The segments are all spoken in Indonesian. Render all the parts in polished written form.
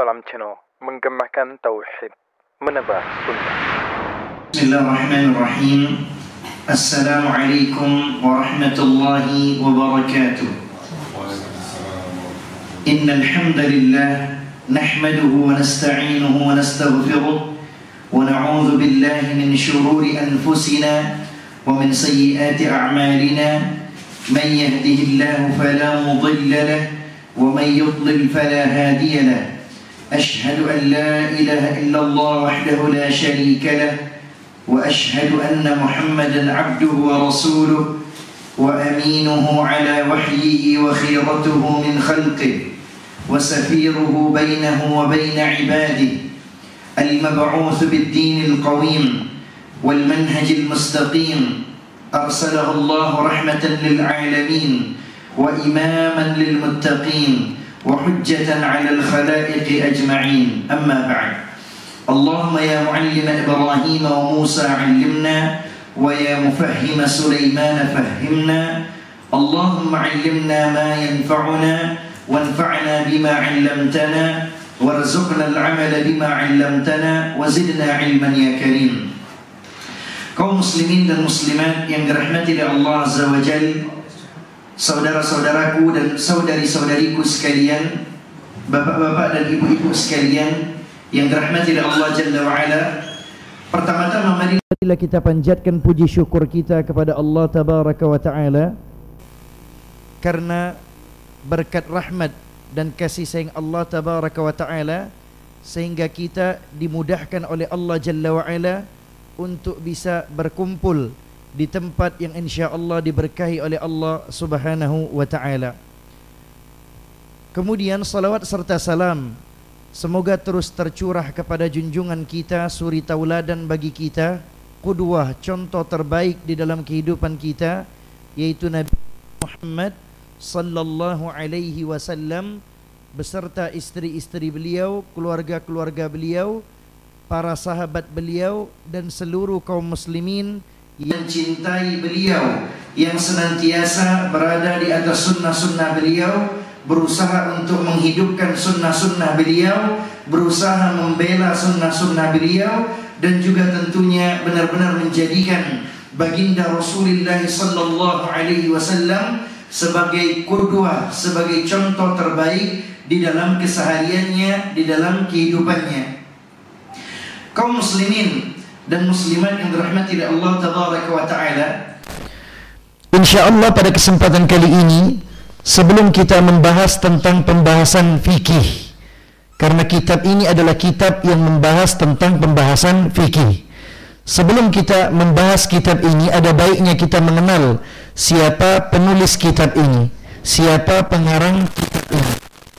dalam channel Menggemakan Tauhid, Menebar Sunnah. Bismillahirrahmanirrahim. Assalamualaikum warahmatullahi wabarakatuh. Innal hamdalillah nahmaduhu wa nasta'inuhu wa nastaghfiruh wa na'udzu billahi min shururi anfusina wa min sayyiati a'malina. Man yahdihillahu fala mudilla lahu wa man yudlil fala hadiya lahu. Ashhadu an la ilaha illallah wahdahu la sharika lahu wa ashhadu anna Muhammadan 'abduhu wa rasuluhu wa aminuhu 'ala wahyihi wa khiratuhu min khalqihi wa safiruhu bainahu wa bain 'ibadihi al-mab'uuth bid-din al-qawim wal manhaj al-mustaqim. أرسله الله رحمة للعالمين وإماما للمتقين وحجة على الخلائق أجمعين. أما بعد، اللهم يا معلم إبراهيم وموسى علمنا ويا مفهم سليمان فهمنا. اللهم علمنا ما ينفعنا وانفعنا بما علمتنا وارزقنا العمل بما علمتنا وزدنا علما يا كريم. Kaum muslimin dan muslimat yang dirahmati oleh Allah Azza wa Jalla, saudara-saudaraku dan saudari-saudariku sekalian, bapak-bapak dan ibu-ibu sekalian yang dirahmati oleh Allah Jalla wa Ala, pertama-tama marilah kita panjatkan puji syukur kita kepada Allah Tabaraka wa Ta'ala karena berkat rahmat dan kasih sayang Allah Tabaraka wa Ta'ala sehingga kita dimudahkan oleh Allah Jalla wa Ala untuk bisa berkumpul di tempat yang insya-Allah diberkahi oleh Allah Subhanahu wa Ta'ala. Kemudian salawat serta salam semoga terus tercurah kepada junjungan kita, suri tauladan bagi kita, qudwah, contoh terbaik di dalam kehidupan kita, yaitu Nabi Muhammad sallallahu alaihi wasallam beserta istri-istri beliau, keluarga-keluarga beliau, para sahabat beliau dan seluruh kaum muslimin yang cintai beliau, yang senantiasa berada di atas sunnah-sunnah beliau, berusaha untuk menghidupkan sunnah-sunnah beliau, berusaha membela sunnah-sunnah beliau, dan juga tentunya benar-benar menjadikan baginda Rasulullah sallallahu alaihi wasallam sebagai qudwah, sebagai contoh terbaik di dalam kesehariannya, di dalam kehidupannya. Kaum muslimin dan muslimat yang dirahmati oleh Allah Tabaraka wa Ta'ala, insyaallah pada kesempatan kali ini, sebelum kita membahas tentang pembahasan fikih, karena kitab ini adalah kitab yang membahas tentang pembahasan fikih, sebelum kita membahas kitab ini, ada baiknya kita mengenal siapa penulis kitab ini, siapa pengarang kitab ini.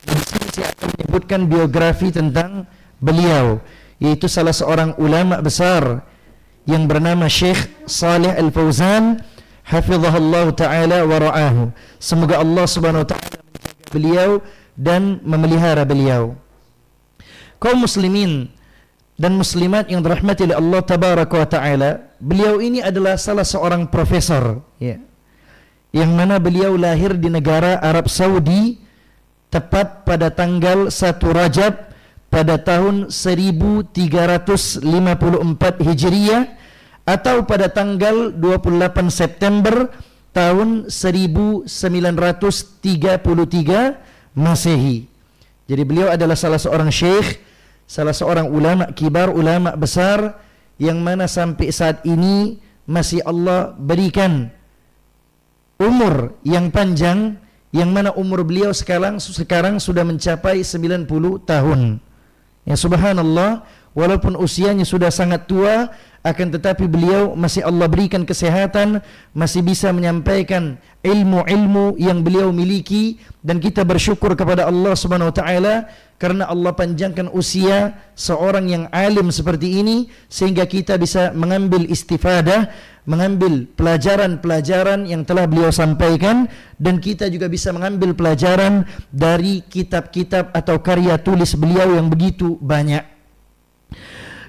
Di sini saya akan menyebutkan biografi tentang beliau, yaitu salah seorang ulama besar yang bernama Syekh Shalih Al-Fauzan hafizahullah ta'ala wa ra'ahu. Semoga Allah subhanahu wa ta'ala menjaga beliau dan memelihara beliau. Kaum muslimin dan muslimat yang dirahmati oleh Allah tabaraka wa ta'ala, beliau ini adalah salah seorang profesor, ya, yang mana beliau lahir di negara Arab Saudi tepat pada tanggal 1 Rajab pada tahun 1354 Hijriah atau pada tanggal 28 September tahun 1933 Masehi. Jadi beliau adalah salah seorang syekh, salah seorang ulama kibar, ulama besar yang mana sampai saat ini masih Allah berikan umur yang panjang, yang mana umur beliau sekarang sudah mencapai 90 tahun. Ya subhanallah, walaupun usianya sudah sangat tua, akan tetapi beliau masih Allah berikan kesehatan, masih bisa menyampaikan ilmu-ilmu yang beliau miliki, dan kita bersyukur kepada Allah Subhanahu wa taala karena Allah panjangkan usia seorang yang alim seperti ini sehingga kita bisa mengambil istifadah, mengambil pelajaran-pelajaran yang telah beliau sampaikan, dan kita juga bisa mengambil pelajaran dari kitab-kitab atau karya tulis beliau yang begitu banyak.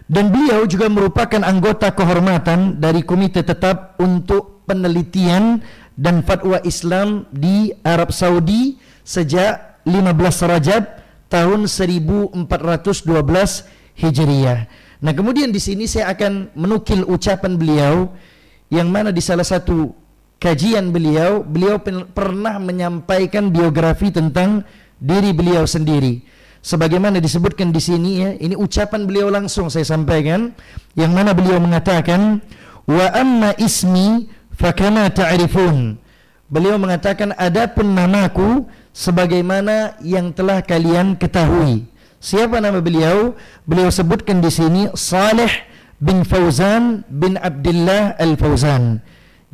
Dan beliau juga merupakan anggota kehormatan dari Komite Tetap untuk Penelitian dan Fatwa Islam di Arab Saudi sejak 15 Rajab tahun 1412 Hijriah. Nah, kemudian di sini saya akan menukil ucapan beliau yang mana di salah satu kajian beliau pernah menyampaikan biografi tentang diri beliau sendiri. Sebagaimana disebutkan di sini ya, ini ucapan beliau langsung saya sampaikan, yang mana beliau mengatakan, wa amma ismi fakama ta'rifun. Beliau mengatakan, adapun namaku sebagaimana yang telah kalian ketahui. Siapa nama beliau? Beliau sebutkan di sini Saleh bin Fauzan bin Abdullah Al-Fauzan.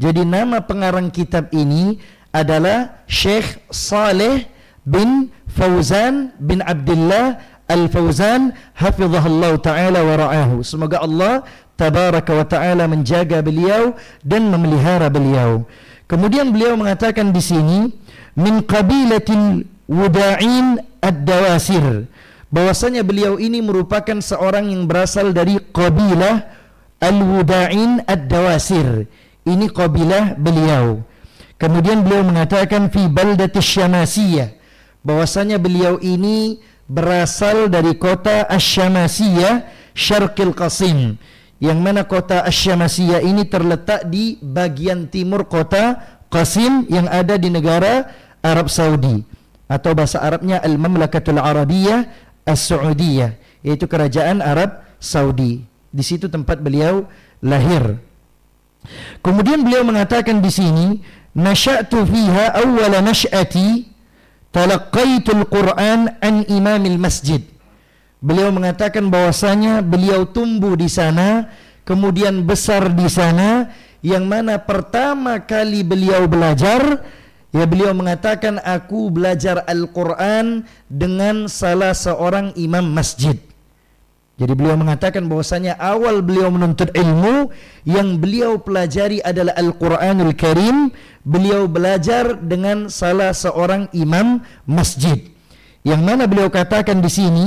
Jadi nama pengarang kitab ini adalah Syekh Saleh bin Fauzan bin Abdullah Al-Fauzan hafizahullah ta'ala wa ra'ahu. Semoga Allah tabaraka wa ta'ala menjaga beliau dan memelihara beliau. Kemudian beliau mengatakan di sini min qabilatil wuda'in ad-dawasir, bahwasanya beliau ini merupakan seorang yang berasal dari qabilah al-wuda'in ad-dawasir. Ini qabilah beliau. Kemudian beliau mengatakan fi baldati syamasiyah, bahwasanya beliau ini berasal dari kota Asy-Syamasiyah Syarqil Qasim, yang mana kota Asy-Syamasiyah ini terletak di bagian timur kota Qasim yang ada di negara Arab Saudi, atau bahasa Arabnya Al-Mamlakatul Arabiyah As-Saudiyah, yaitu kerajaan Arab Saudi. Di situ tempat beliau lahir. Kemudian beliau mengatakan di sini, nasya'tu fiha awwala nash'ati talaqqaitul Qur'an an imamil masjid. Beliau mengatakan bahwasanya beliau tumbuh di sana, kemudian besar di sana, yang mana pertama kali beliau belajar, ya beliau mengatakan, aku belajar Al-Quran dengan salah seorang imam masjid. Jadi beliau mengatakan bahwasanya awal beliau menuntut ilmu, yang beliau pelajari adalah Al-Quranul Karim. Beliau belajar dengan salah seorang imam masjid, yang mana beliau katakan di sini,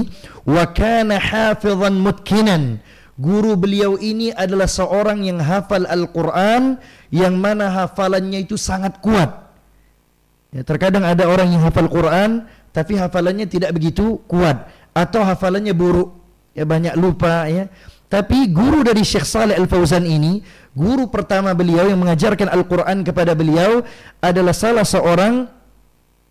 wa kana hafizan mutkinan. Guru beliau ini adalah seorang yang hafal Al-Quran, yang mana hafalannya itu sangat kuat. Ya, terkadang ada orang yang hafal Quran tapi hafalannya tidak begitu kuat, atau hafalannya buruk, ya banyak lupa ya. Tapi guru dari Syekh Saleh Al-Fauzan ini, guru pertama beliau yang mengajarkan Al-Quran kepada beliau adalah salah seorang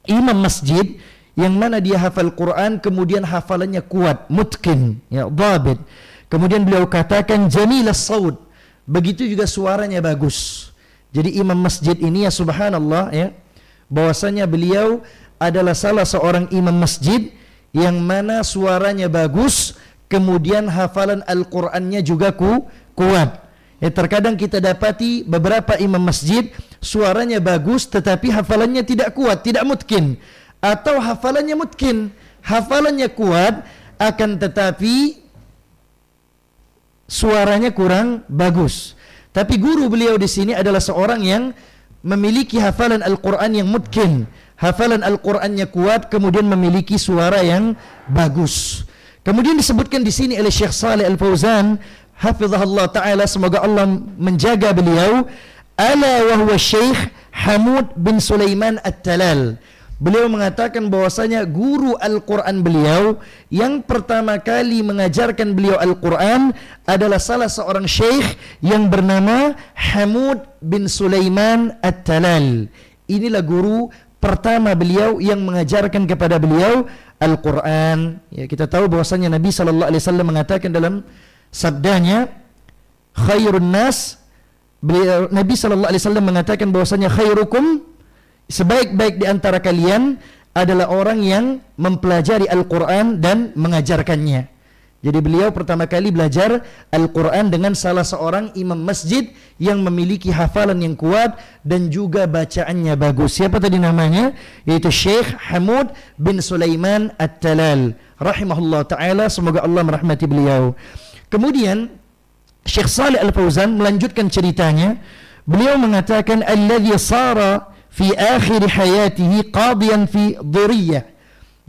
imam masjid, yang mana dia hafal Quran, kemudian hafalannya kuat, mutkin, ya, dhabit. Kemudian beliau katakan jamilas saud, begitu juga suaranya bagus. Jadi imam masjid ini, ya subhanallah ya, bahwasanya beliau adalah salah seorang imam masjid yang mana suaranya bagus, kemudian hafalan Al-Qur'annya juga kuat. Ya, terkadang kita dapati beberapa imam masjid suaranya bagus tetapi hafalannya tidak kuat, tidak mutkin, atau hafalannya mutkin, hafalannya kuat akan tetapi suaranya kurang bagus. Tapi guru beliau di sini adalah seorang yang memiliki hafalan Al-Quran yang mutkin, hafalan Al-Qurannya kuat, kemudian memiliki suara yang bagus. Kemudian disebutkan di sini oleh Syekh Saleh Al-Fauzan hafizahullah ta'ala, semoga Allah menjaga beliau, ala wa huwa Syekh Hamud bin Sulaiman At-Talal. Beliau mengatakan bahwasanya guru Al-Quran beliau yang pertama kali mengajarkan beliau Al-Quran adalah salah seorang syekh yang bernama Hamud bin Sulaiman At-Talal. Inilah guru pertama beliau yang mengajarkan kepada beliau Al-Quran. Ya, kita tahu bahwasanya Nabi SAW mengatakan dalam sabdanya, khairun nas, Nabi SAW mengatakan bahwasanya khairukum, sebaik-baik di antara kalian adalah orang yang mempelajari Al-Quran dan mengajarkannya. Jadi beliau pertama kali belajar Al-Quran dengan salah seorang imam masjid yang memiliki hafalan yang kuat dan juga bacaannya bagus. Siapa tadi namanya? Yaitu Syekh Hamud bin Sulaiman At-Talal rahimahullah ta'ala, semoga Allah merahmati beliau. Kemudian Syekh Saleh Al-Fauzan melanjutkan ceritanya. Beliau mengatakan, alladhi sara fi akhir hayatihi qadiyan fi Dhuriyah,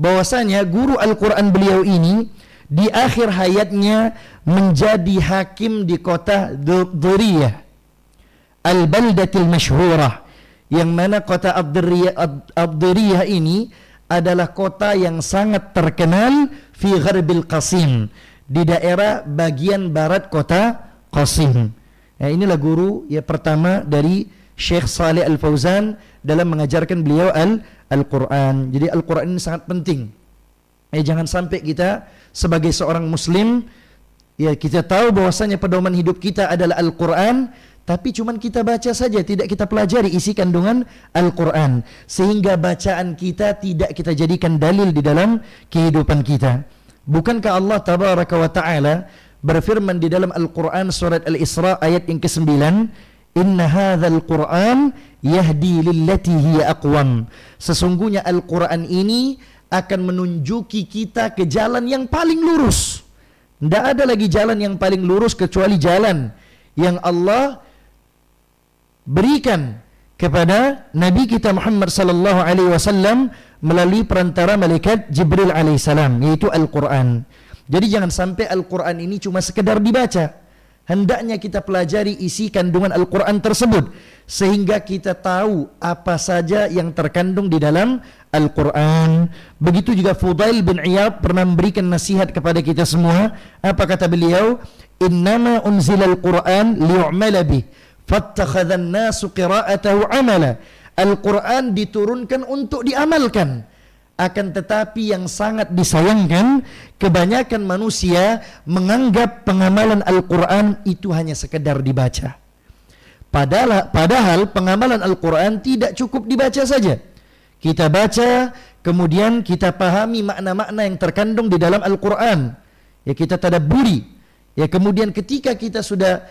bahwasanya guru Al-Quran beliau ini di akhir hayatnya menjadi hakim di kota Dhuriyah al-baldatil masyhurah, yang mana kota Ad-Dhuriyah ini adalah kota yang sangat terkenal fi Gharbil Qasim, di daerah bagian barat kota Qasim. Nah, inilah guru ya pertama dari Syekh Shalih Al-Fauzan dalam mengajarkan beliau Al-Quran. Jadi Al-Quran ini sangat penting. Jangan sampai kita sebagai seorang muslim ya kita tahu bahwasanya pedoman hidup kita adalah Al-Quran, tapi cuman kita baca saja, tidak kita pelajari isi kandungan Al-Quran, sehingga bacaan kita tidak kita jadikan dalil di dalam kehidupan kita. Bukankah Allah Tabaraka wa Ta'ala berfirman di dalam Al-Quran surat Al-Isra ayat yang ke-9, Inna hadzal Qur'an yahdi lillati hiya aqwam. Sesungguhnya Al-Quran ini akan menunjuki kita ke jalan yang paling lurus. Tidak ada lagi jalan yang paling lurus kecuali jalan yang Allah berikan kepada Nabi kita Muhammad sallallahu alaihi wasallam melalui perantara malaikat Jibril alaihissalam, yaitu Al-Quran. Jadi jangan sampai Al-Quran ini cuma sekedar dibaca. Hendaknya kita pelajari isi kandungan Al-Quran tersebut, sehingga kita tahu apa saja yang terkandung di dalam Al-Quran. Begitu juga Fudail bin Iyad pernah memberikan nasihat kepada kita semua. Apa kata beliau? Innama unzilal Quran liyu'mala bih, fattakhadhan nasu qira'atahu amala. Al-Quran diturunkan untuk diamalkan. Akan tetapi yang sangat disayangkan, kebanyakan manusia menganggap pengamalan Al-Quran itu hanya sekedar dibaca. Padahal pengamalan Al-Quran tidak cukup dibaca saja. Kita baca, kemudian kita pahami makna-makna yang terkandung di dalam Al-Quran. Ya, kita tadabburi. Ya, kemudian ketika kita sudah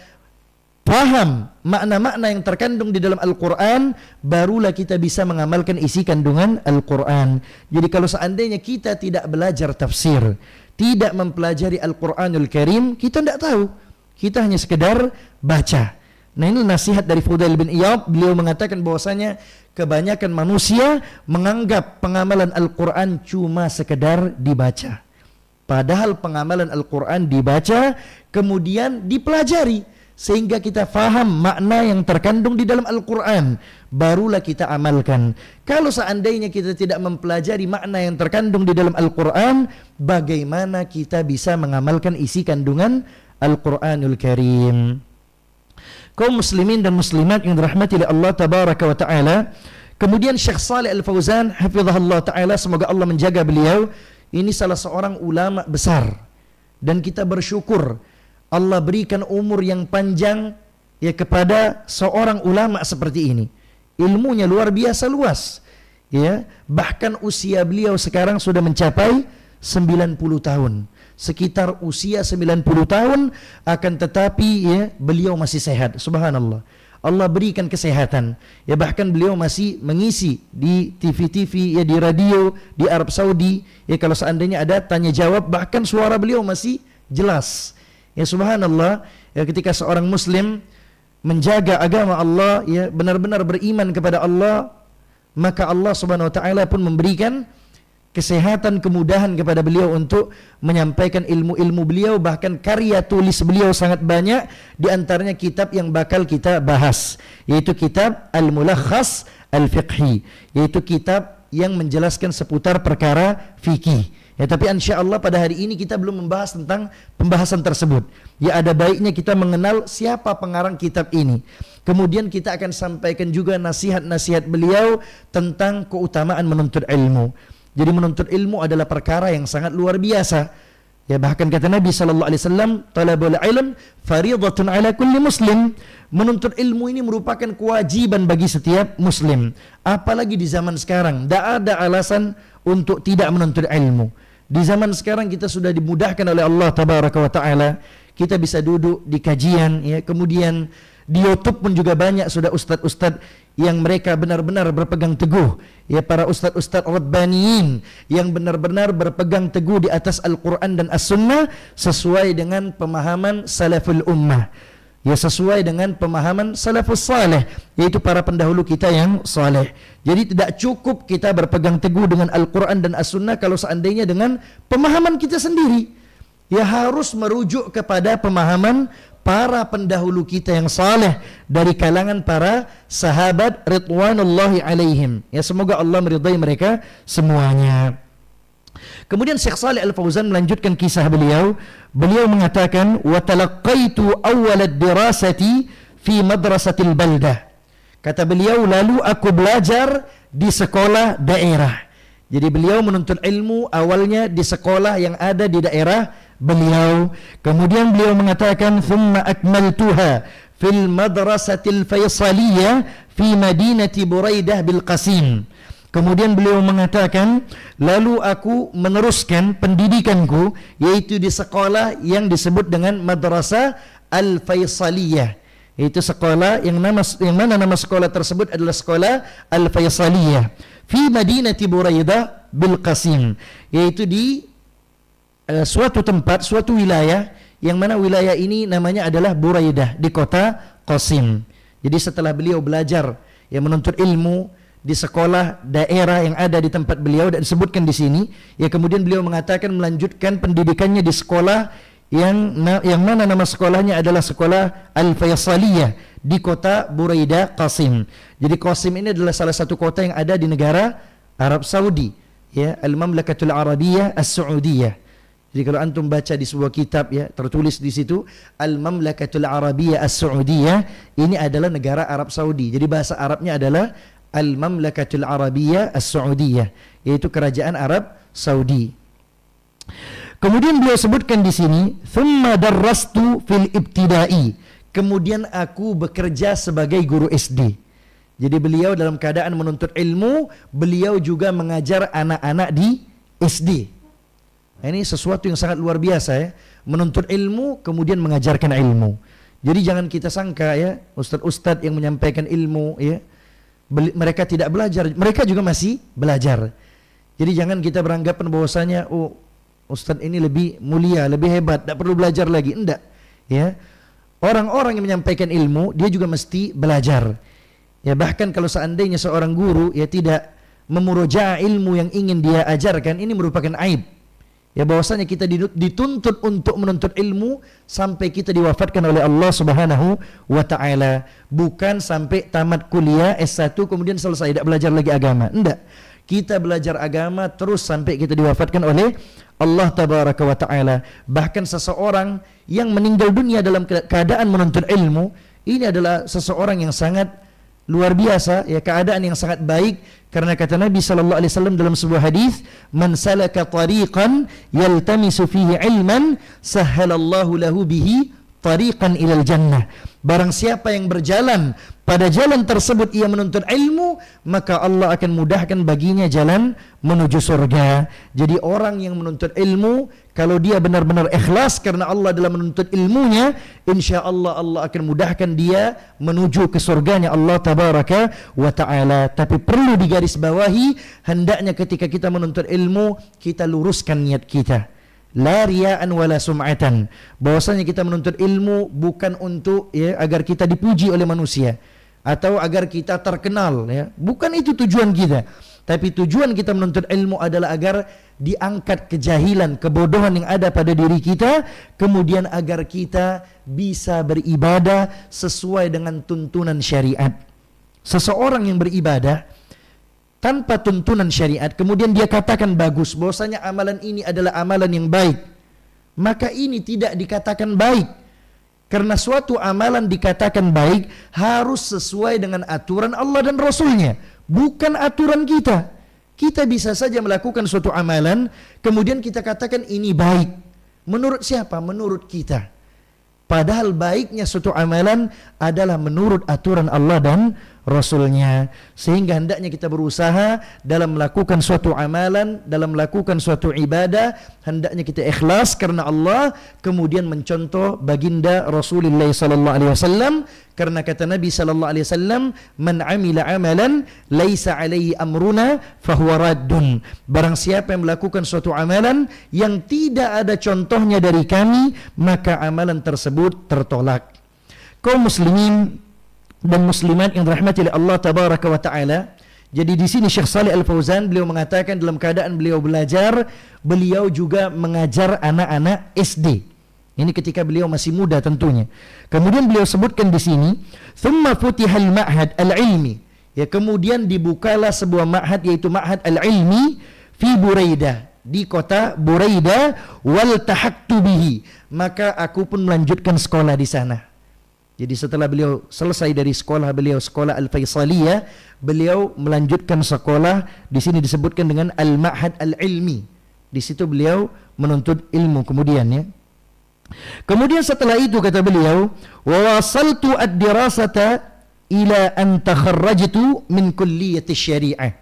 paham makna-makna yang terkandung di dalam Al-Quran, barulah kita bisa mengamalkan isi kandungan Al-Quran. Jadi kalau seandainya kita tidak belajar tafsir, tidak mempelajari Al-Quranul Karim, kita tidak tahu. Kita hanya sekedar baca. Nah, ini nasihat dari Fudail bin Iyad. Beliau mengatakan bahwasanya kebanyakan manusia menganggap pengamalan Al-Quran cuma sekedar dibaca. Padahal pengamalan Al-Quran dibaca, kemudian dipelajari, sehingga kita faham makna yang terkandung di dalam Al-Quran, barulah kita amalkan. Kalau seandainya kita tidak mempelajari makna yang terkandung di dalam Al-Quran, bagaimana kita bisa mengamalkan isi kandungan Al-Quranul Karim? Kaum muslimin dan muslimat yang dirahmati oleh Allah Tabaraka wa Ta'ala, kemudian Syekh Shalih Al-Fauzan hafizahullah Ta'ala, semoga Allah menjaga beliau, ini salah seorang ulama besar, dan kita bersyukur Allah berikan umur yang panjang ya kepada seorang ulama seperti ini. Ilmunya luar biasa luas. Ya, bahkan usia beliau sekarang sudah mencapai 90 tahun. Sekitar usia 90 tahun, akan tetapi ya beliau masih sehat. Subhanallah. Allah berikan kesehatan. Ya, bahkan beliau masih mengisi di TV-TV ya, di radio di Arab Saudi. Ya, kalau seandainya ada tanya jawab, bahkan suara beliau masih jelas. Ya, subhanallah, ya, ketika seorang muslim menjaga agama Allah, ya, benar-benar beriman kepada Allah, maka Allah Subhanahu wa taala pun memberikan kesehatan, kemudahan kepada beliau untuk menyampaikan ilmu-ilmu beliau. Bahkan karya tulis beliau sangat banyak, di antaranya kitab yang bakal kita bahas, yaitu kitab Al-Mulakhas Al-Fiqhi, yaitu kitab yang menjelaskan seputar perkara fikih. Ya, tapi insya-Allah pada hari ini kita belum membahas tentang pembahasan tersebut. Ya, ada baiknya kita mengenal siapa pengarang kitab ini. Kemudian kita akan sampaikan juga nasihat-nasihat beliau tentang keutamaan menuntut ilmu. Jadi menuntut ilmu adalah perkara yang sangat luar biasa. Ya, bahkan kata Nabi sallallahu alaihi wasallam, talabul ilm fardhatun ala kulli muslim. Menuntut ilmu ini merupakan kewajiban bagi setiap muslim. Apalagi di zaman sekarang, tidak ada alasan untuk tidak menuntut ilmu. Di zaman sekarang kita sudah dimudahkan oleh Allah Tabaraka wa Ta'ala. Kita bisa duduk di kajian, ya, kemudian di YouTube pun juga banyak sudah ustadz-ustadz yang mereka benar-benar berpegang teguh, ya, para ustadz-ustadz Rabbaniyin yang benar-benar berpegang teguh di atas Al-Quran dan As-Sunnah sesuai dengan pemahaman salaful ummah, ya, sesuai dengan pemahaman salafus saleh, yaitu para pendahulu kita yang saleh. Jadi tidak cukup kita berpegang teguh dengan Al-Quran dan As-Sunnah kalau seandainya dengan pemahaman kita sendiri. Ya, harus merujuk kepada pemahaman para pendahulu kita yang saleh dari kalangan para sahabat ridwanullahi alaihim. Ya, semoga Allah meridai mereka semuanya. Kemudian Syekh Shalih Al-Fauzan melanjutkan kisah beliau. Beliau mengatakan, wa talaqqaitu awwal ad-dirasati fi madrasatil baldah. Kata beliau, lalu aku belajar di sekolah daerah. Jadi beliau menuntut ilmu awalnya di sekolah yang ada di daerah beliau. Kemudian beliau mengatakan, thumma akmaltuha fil madrasatil faisaliyah fi madinati Buraidah bil Qasim. Kemudian beliau mengatakan, lalu aku meneruskan pendidikanku yaitu di sekolah yang disebut dengan Madrasah Al-Faisaliyah. Yaitu sekolah yang mana nama sekolah tersebut adalah sekolah Al-Faisaliyah fi Madinati Buraidah bil Qasim, yaitu di suatu tempat, suatu wilayah yang mana wilayah ini namanya adalah Buraidah di kota Qasim. Jadi setelah beliau belajar yang menuntut ilmu di sekolah daerah yang ada di tempat beliau dan disebutkan di sini, ya kemudian beliau mengatakan melanjutkan pendidikannya di sekolah yang mana nama sekolahnya adalah sekolah Al-Faisaliyah di kota Buraidah Qasim. Jadi Qasim ini adalah salah satu kota yang ada di negara Arab Saudi, ya, Al-Mamlakatul Arabiyah As-Saudiyah. Jadi kalau antum baca di sebuah kitab, ya, tertulis di situ Al-Mamlakatul Arabiyah As-Saudiyah, ini adalah negara Arab Saudi. Jadi bahasa Arabnya adalah Al-Mamlakatul Arabiyah As-Saudiyah, yaitu kerajaan Arab Saudi. Kemudian beliau sebutkan di sini, thumma darrastu fil ibtidai. Kemudian aku bekerja sebagai guru SD. Jadi beliau dalam keadaan menuntut ilmu, beliau juga mengajar anak-anak di SD. Ini sesuatu yang sangat luar biasa, ya. Menuntut ilmu kemudian mengajarkan ilmu. Jadi jangan kita sangka, ya, ustadz-ustadz yang menyampaikan ilmu, ya, mereka tidak belajar, mereka juga masih belajar. Jadi jangan kita beranggapan bahwasanya, oh, ustadz ini lebih mulia, lebih hebat, tidak perlu belajar lagi. Enggak, ya. Orang-orang yang menyampaikan ilmu, dia juga mesti belajar. Ya, bahkan kalau seandainya seorang guru, ya, tidak memurojaah ilmu yang ingin dia ajarkan, ini merupakan aib. Ya, bahwasanya kita dituntut untuk menuntut ilmu sampai kita diwafatkan oleh Allah Subhanahu wa taala, bukan sampai tamat kuliah S1 kemudian selesai tidak belajar lagi agama. Enggak. Kita belajar agama terus sampai kita diwafatkan oleh Allah Tabaraka wa taala. Bahkan seseorang yang meninggal dunia dalam keadaan menuntut ilmu, ini adalah seseorang yang sangat luar biasa, ya, keadaan yang sangat baik, karena kata Nabi sallallahu alaihi wasallam dalam sebuah hadis, man salaka tariqan yaltamisu fihi ilman sahhalallahu lahu bihi tariqan ilal jannah. Barang siapa yang berjalan pada jalan tersebut ia menuntut ilmu, maka Allah akan mudahkan baginya jalan menuju surga. Jadi orang yang menuntut ilmu, kalau dia benar-benar ikhlas karena Allah dalam menuntut ilmunya, insya Allah Allah akan mudahkan dia menuju ke surganya Allah Tabaraka wa ta'ala. Tapi perlu digarisbawahi, hendaknya ketika kita menuntut ilmu, kita luruskan niat kita. La riya'an wala sum'atan. Bahwasanya kita menuntut ilmu bukan untuk, ya, agar kita dipuji oleh manusia atau agar kita terkenal, ya. Bukan itu tujuan kita. Tapi tujuan kita menuntut ilmu adalah agar diangkat kejahilan, kebodohan yang ada pada diri kita, kemudian agar kita bisa beribadah sesuai dengan tuntunan syariat. Seseorang yang beribadah tanpa tuntunan syariat, kemudian dia katakan bagus, bahwasanya amalan ini adalah amalan yang baik, maka ini tidak dikatakan baik. Karena suatu amalan dikatakan baik harus sesuai dengan aturan Allah dan Rasulnya, bukan aturan kita. Kita bisa saja melakukan suatu amalan, kemudian kita katakan ini baik. Menurut siapa? Menurut kita. Padahal baiknya suatu amalan adalah menurut aturan Allah dan Rasulnya. Sehingga hendaknya kita berusaha dalam melakukan suatu amalan, dalam melakukan suatu ibadah, hendaknya kita ikhlas karena Allah, kemudian mencontoh baginda Rasulullah sallallahu alaihi wasallam, karena kata Nabi sallallahu alaihi wasallam, man amila amalan laisa alaihi amruna fahuwa raddun. Barang siapa yang melakukan suatu amalan yang tidak ada contohnya dari kami, maka amalan tersebut tertolak. Kaum muslimin dan muslimat yang dirahmati oleh Allah Tabaraka wa taala. Jadi di sini Syekh Shalih Al-Fauzan beliau mengatakan dalam keadaan beliau belajar, beliau juga mengajar anak-anak SD. Ini ketika beliau masih muda tentunya. Kemudian beliau sebutkan di sini, "Tsumma futihal ma'had al-ilmi." Ya, kemudian dibukalah sebuah ma'had, yaitu ma'had al-ilmi fi Buraidah, di kota Buraidah, wal tahaktu bihi. Maka aku pun melanjutkan sekolah di sana. Jadi setelah beliau selesai dari sekolah beliau, sekolah Al-Faisaliyah, beliau melanjutkan sekolah, di sini disebutkan dengan al-ma'had al-ilmi. Di situ beliau menuntut ilmu kemudian, ya. Kemudian setelah itu kata beliau, wa wasaltu ad-dirasata ila an takharrajtu min kulliyati syariah.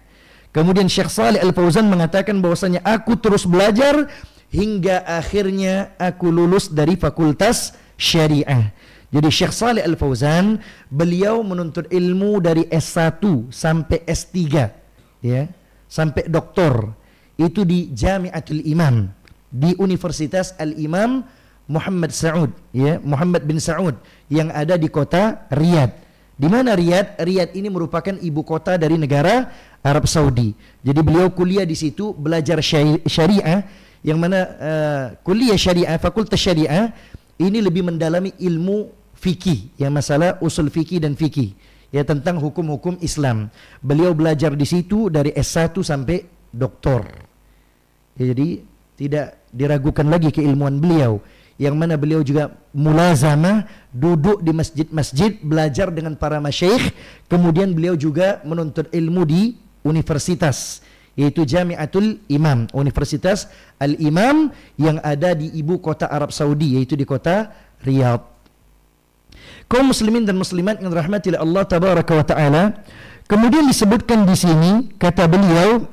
Kemudian Syekh Shalih Al-Fauzan mengatakan bahwasanya aku terus belajar hingga akhirnya aku lulus dari fakultas syariah. Jadi Syekh Shalih Al-Fauzan beliau menuntut ilmu dari S1 sampai S3, ya, sampai doktor. Itu di Jami'atul Imam, di Universitas Al-Imam Muhammad Saud, ya, Muhammad bin Saud yang ada di kota Riyadh. Di mana Riyadh? Riyadh ini merupakan ibu kota dari negara Arab Saudi. Jadi beliau kuliah di situ, belajar syariah, yang mana kuliah syariah, fakultas syariah ini lebih mendalami ilmu fikih, yang masalah usul fikih dan fikih, ya, tentang hukum-hukum Islam. Beliau belajar di situ dari S1 sampai doktor. Ya, jadi tidak diragukan lagi keilmuan beliau, yang mana beliau juga mulazamah, duduk di masjid-masjid, belajar dengan para masyayikh. Kemudian beliau juga menuntut ilmu di universitas, yaitu Jami'atul Imam, Universitas Al-Imam yang ada di ibu kota Arab Saudi, yaitu di kota Riyadh. Kaum muslimin dan muslimat yang dirahmati oleh Allah tabaraka wa taala, kemudian disebutkan di sini kata beliau,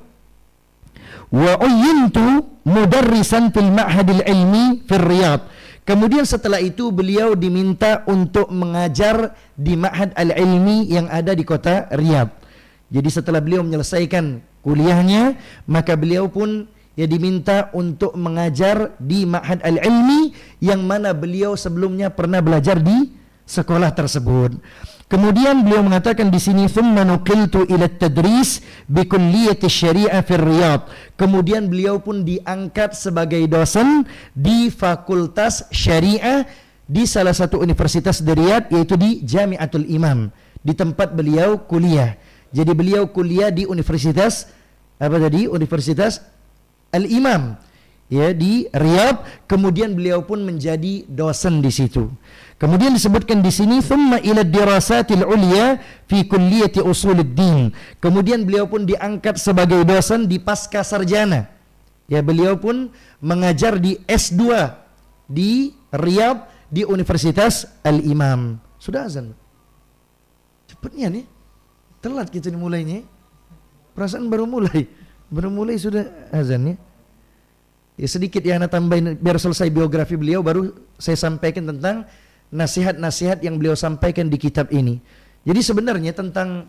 wa uyyintu mudarrisan fil ma'hadil ilmi fil Riyadh. Kemudian setelah itu beliau diminta untuk mengajar di Ma'had al-Ilmi yang ada di kota Riyadh. Jadi setelah beliau menyelesaikan kuliahnya, maka beliau pun ya diminta untuk mengajar di Ma'had al-Ilmi yang mana beliau sebelumnya pernah belajar di sekolah tersebut. Kemudian beliau mengatakan di sini, "Tsumma nuqiltu ila at-tadris bi kulliyati syariah fi Riyadh." Kemudian beliau pun diangkat sebagai dosen di fakultas syariah di salah satu universitas di Riyadh, yaitu di Jami'atul Imam, di tempat beliau kuliah. Jadi beliau kuliah di Universitas apa tadi? Universitas Al-Imam, ya, di Riyadh. Kemudian beliau pun menjadi dosen di situ. Kemudian disebutkan di sini, "Tsumma ila dirasatil ulya fi kulliyati usuluddin." Kemudian beliau pun diangkat sebagai dosen di pasca sarjana. Ya, beliau pun mengajar di S2 di Riyadh di Universitas Al-Imam. Sudah azan. Cepatnya nih. Telat kita dimulainya. Perasaan baru mulai sudah azan, ya. Ya, sedikit yang anak tambahin biar selesai biografi beliau, baru saya sampaikan tentang nasihat-nasihat yang beliau sampaikan di kitab ini. Jadi sebenarnya tentang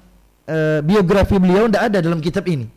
biografi beliau tidak ada dalam kitab ini.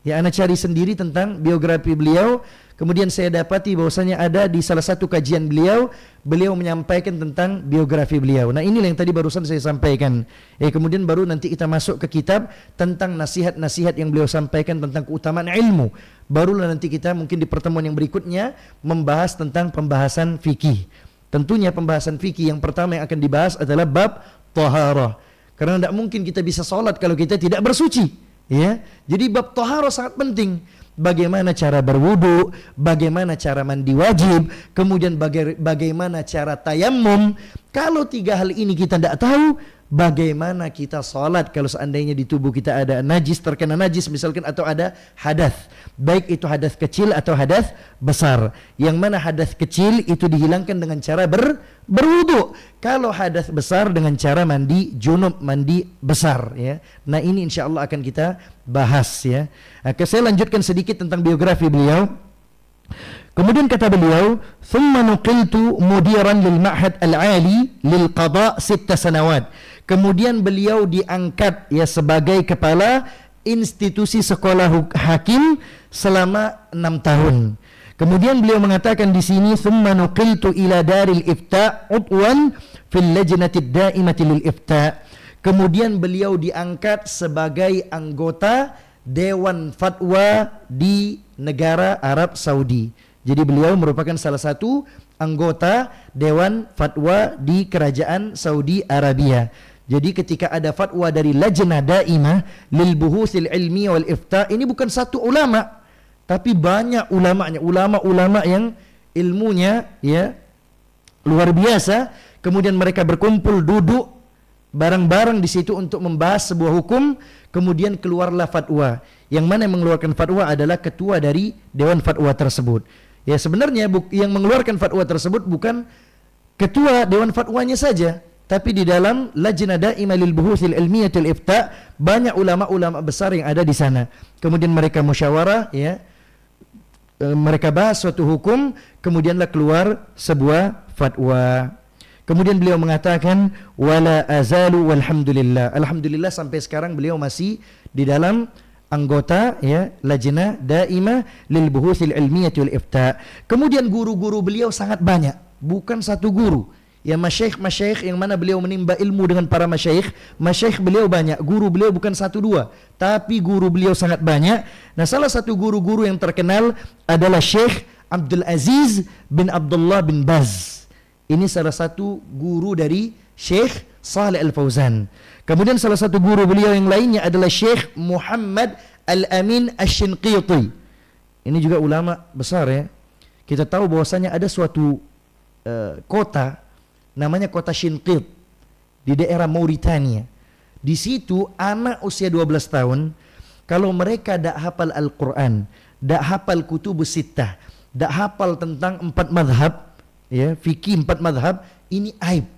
Ya, anak cari sendiri tentang biografi beliau. Kemudian saya dapati bahwasanya ada di salah satu kajian beliau, beliau menyampaikan tentang biografi beliau. Nah, inilah yang tadi barusan saya sampaikan. Kemudian baru nanti kita masuk ke kitab tentang nasihat-nasihat yang beliau sampaikan tentang keutamaan ilmu. Barulah nanti kita mungkin di pertemuan yang berikutnya membahas tentang pembahasan fikih. Tentunya pembahasan fikih yang pertama yang akan dibahas adalah bab taharah. Karena tidak mungkin kita bisa sholat kalau kita tidak bersuci, ya. Jadi bab taharah sangat penting. Bagaimana cara berwudu, bagaimana cara mandi wajib, kemudian bagaimana cara tayammum. Kalau tiga hal ini kita tidak tahu, bagaimana kita sholat kalau seandainya di tubuh kita ada najis, terkena najis misalkan, atau ada hadas, baik itu hadas kecil atau hadas besar. Yang mana hadas kecil itu dihilangkan dengan cara berwudu. Kalau hadas besar dengan cara mandi junub, mandi besar, ya. Nah, ini insya Allah akan kita bahas, ya. Oke, saya lanjutkan sedikit tentang biografi beliau. Kemudian kata beliau, "Tsumma nuqiltu mudiran lil ma'had al-'ali lil qada' 6 sanawat." Kemudian beliau diangkat, ya, sebagai kepala institusi sekolah hakim selama 6 tahun. Kemudian beliau mengatakan di sini, "Tsumma nuqiltu ila daril ifta' udwan fil lajnatid da'imati lil ifta'." Kemudian beliau diangkat sebagai anggota Dewan Fatwa di negara Arab Saudi. Jadi beliau merupakan salah satu anggota Dewan Fatwa di Kerajaan Saudi Arabia. Jadi ketika ada fatwa dari Lajnah Daimah lil Buhuthil Ilmiyah wal Ifta, ini bukan satu ulama, tapi banyak ulamanya, ulama-ulama yang ilmunya ya luar biasa. Kemudian mereka berkumpul, duduk bareng-bareng di situ untuk membahas sebuah hukum. Kemudian keluarlah fatwa. Yang mana yang mengeluarkan fatwa adalah ketua dari Dewan Fatwa tersebut. Ya sebenarnya yang mengeluarkan fatwa tersebut bukan ketua Dewan Fatwanya saja, tapi di dalam Lajnah Daimah lil Buhuthil Ilmiyah wal Ifta banyak ulama-ulama besar yang ada di sana. Kemudian mereka musyawarah, ya, mereka bahas suatu hukum, kemudianlah keluar sebuah fatwa. Kemudian beliau mengatakan wala azalu walhamdulillah. Alhamdulillah sampai sekarang beliau masih di dalam anggota ya Lajnah Daimah lil Buhuthil Ilmiyah wal Ifta. Kemudian guru-guru beliau sangat banyak, bukan satu guru. Ya masyaikh yang mana beliau menimba ilmu dengan para masyaikh beliau banyak, guru beliau bukan satu dua, tapi guru beliau sangat banyak. Nah, salah satu guru-guru yang terkenal adalah Syekh Abdul Aziz bin Abdullah bin Baz. Ini salah satu guru dari Syekh Shalih Al-Fauzan. Kemudian salah satu guru beliau yang lainnya adalah Syekh Muhammad Al-Amin Asy-Shinqiti. Ini juga ulama besar ya. Kita tahu bahwasanya ada suatu kota namanya kota Shinqit di daerah Mauritania. Di situ anak usia 12 tahun kalau mereka tidak hafal Al-Quran, tidak hafal kutubus sittah, tidak hafal tentang 4 madhab, ya, fikih 4 madhab, ini aib.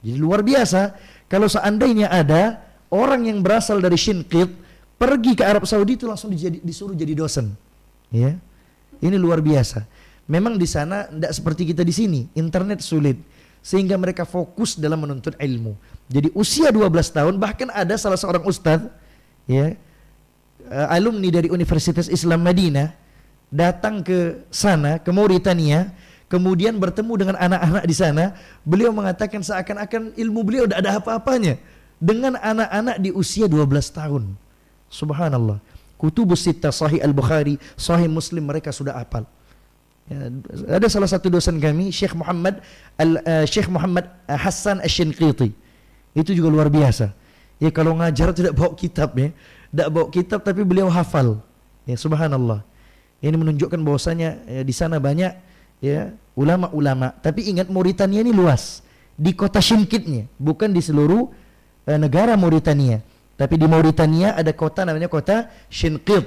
Jadi luar biasa kalau seandainya ada orang yang berasal dari Shinqit pergi ke Arab Saudi itu langsung disuruh jadi dosen. Ya. Ini luar biasa. Memang di sana tidak seperti kita di sini, internet sulit, sehingga mereka fokus dalam menuntut ilmu. Jadi usia 12 tahun, bahkan ada salah seorang ustadz ya, alumni dari Universitas Islam Madinah datang ke sana, ke Mauritania, kemudian bertemu dengan anak-anak di sana. Beliau mengatakan seakan-akan ilmu beliau tidak ada apa-apanya dengan anak-anak di usia 12 tahun. Subhanallah. Kutubus sittah, Sahih Al-Bukhari, Sahih Muslim mereka sudah hafal. Ya, ada salah satu dosen kami, Syekh Muhammad Hassan Asy-Shinqiti. Itu juga luar biasa. Ya kalau ngajar tidak bawa kitab ya, tidak bawa kitab tapi beliau hafal. Ya subhanallah. Ini menunjukkan bahwasanya ya, di sana banyak ya ulama-ulama. Tapi ingat Mauritania ini luas. Di kota Shinqitnya, bukan di seluruh negara Mauritania. Tapi di Mauritania ada kota namanya kota Shinqit.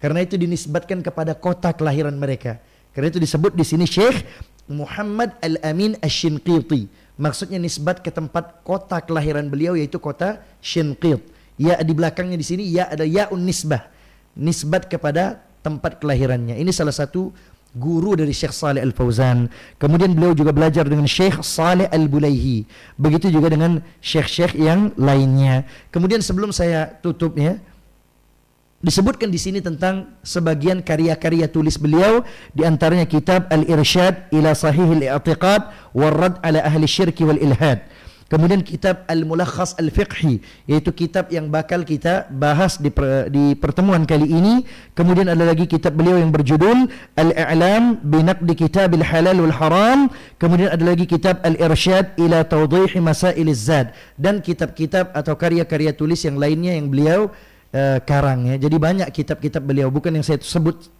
Karena itu dinisbatkan kepada kota kelahiran mereka. Karena itu disebut di sini Syekh Muhammad Al-Amin Asy-Shinqiti. Maksudnya nisbat ke tempat kota kelahiran beliau yaitu kota Shinqit. Ya di belakangnya di sini ya ada yaun nisbah. Nisbat kepada tempat kelahirannya. Ini salah satu guru dari Syekh Shalih Al-Fauzan. Kemudian beliau juga belajar dengan Syekh Saleh Al-Bulaihi. Begitu juga dengan syekh-syekh yang lainnya. Kemudian sebelum saya tutup ya, disebutkan di sini tentang sebagian karya-karya tulis beliau, di antaranya kitab Al-Irsyad ila Sahihil I'tiqad war-Rad ala Ahli Syirki wal Ilhad. Kemudian kitab Al-Mulakhas Al-Fiqhi, yaitu kitab yang bakal kita bahas di pertemuan kali ini. Kemudian ada lagi kitab beliau yang berjudul Al-I'lam bi Naqdi Kitabil Halal wal Haram. Kemudian ada lagi kitab Al-Irsyad ila Tawdih Masailiz Zad, dan kitab-kitab atau karya-karya tulis yang lainnya yang beliau karang ya. Jadi banyak kitab-kitab beliau, bukan yang saya sebut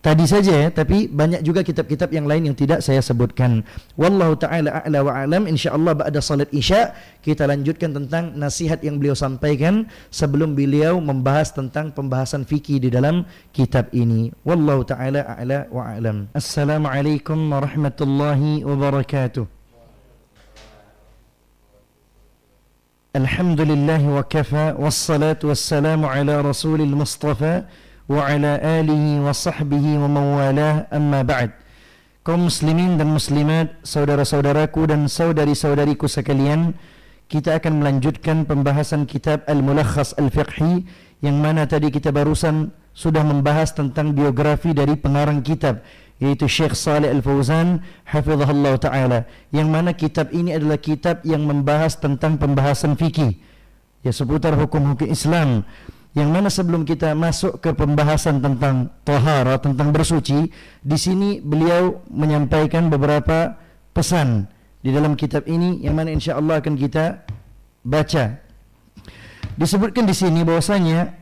tadi saja ya, tapi banyak juga kitab-kitab yang lain yang tidak saya sebutkan. Wallahu taala a'la wa a'lam. Insyaallah ba'da salat Isya kita lanjutkan tentang nasihat yang beliau sampaikan sebelum beliau membahas tentang pembahasan fikih di dalam kitab ini. Wallahu taala a'la wa a'lam. Assalamualaikum warahmatullahi wabarakatuh. Alhamdulillah wa kafa wassalatu wassalamu ala rasulil mustafa wa ala alihi wa sahbihi wa mawalah, amma ba'd. Kaum muslimin dan muslimat, saudara-saudaraku dan saudari-saudariku sekalian, kita akan melanjutkan pembahasan kitab Al-Mulakhas Al-Fiqhi, yang mana tadi kita barusan sudah membahas tentang biografi dari pengarang kitab, yaitu Syekh Shalih Al-Fauzan hafizahullah ta'ala, yang mana kitab ini adalah kitab yang membahas tentang pembahasan fikih ya seputar hukum-hukum Islam, yang mana sebelum kita masuk ke pembahasan tentang tahara, tentang bersuci, di sini beliau menyampaikan beberapa pesan di dalam kitab ini yang mana insya-Allah akan kita baca. Disebutkan di sini bahwasanya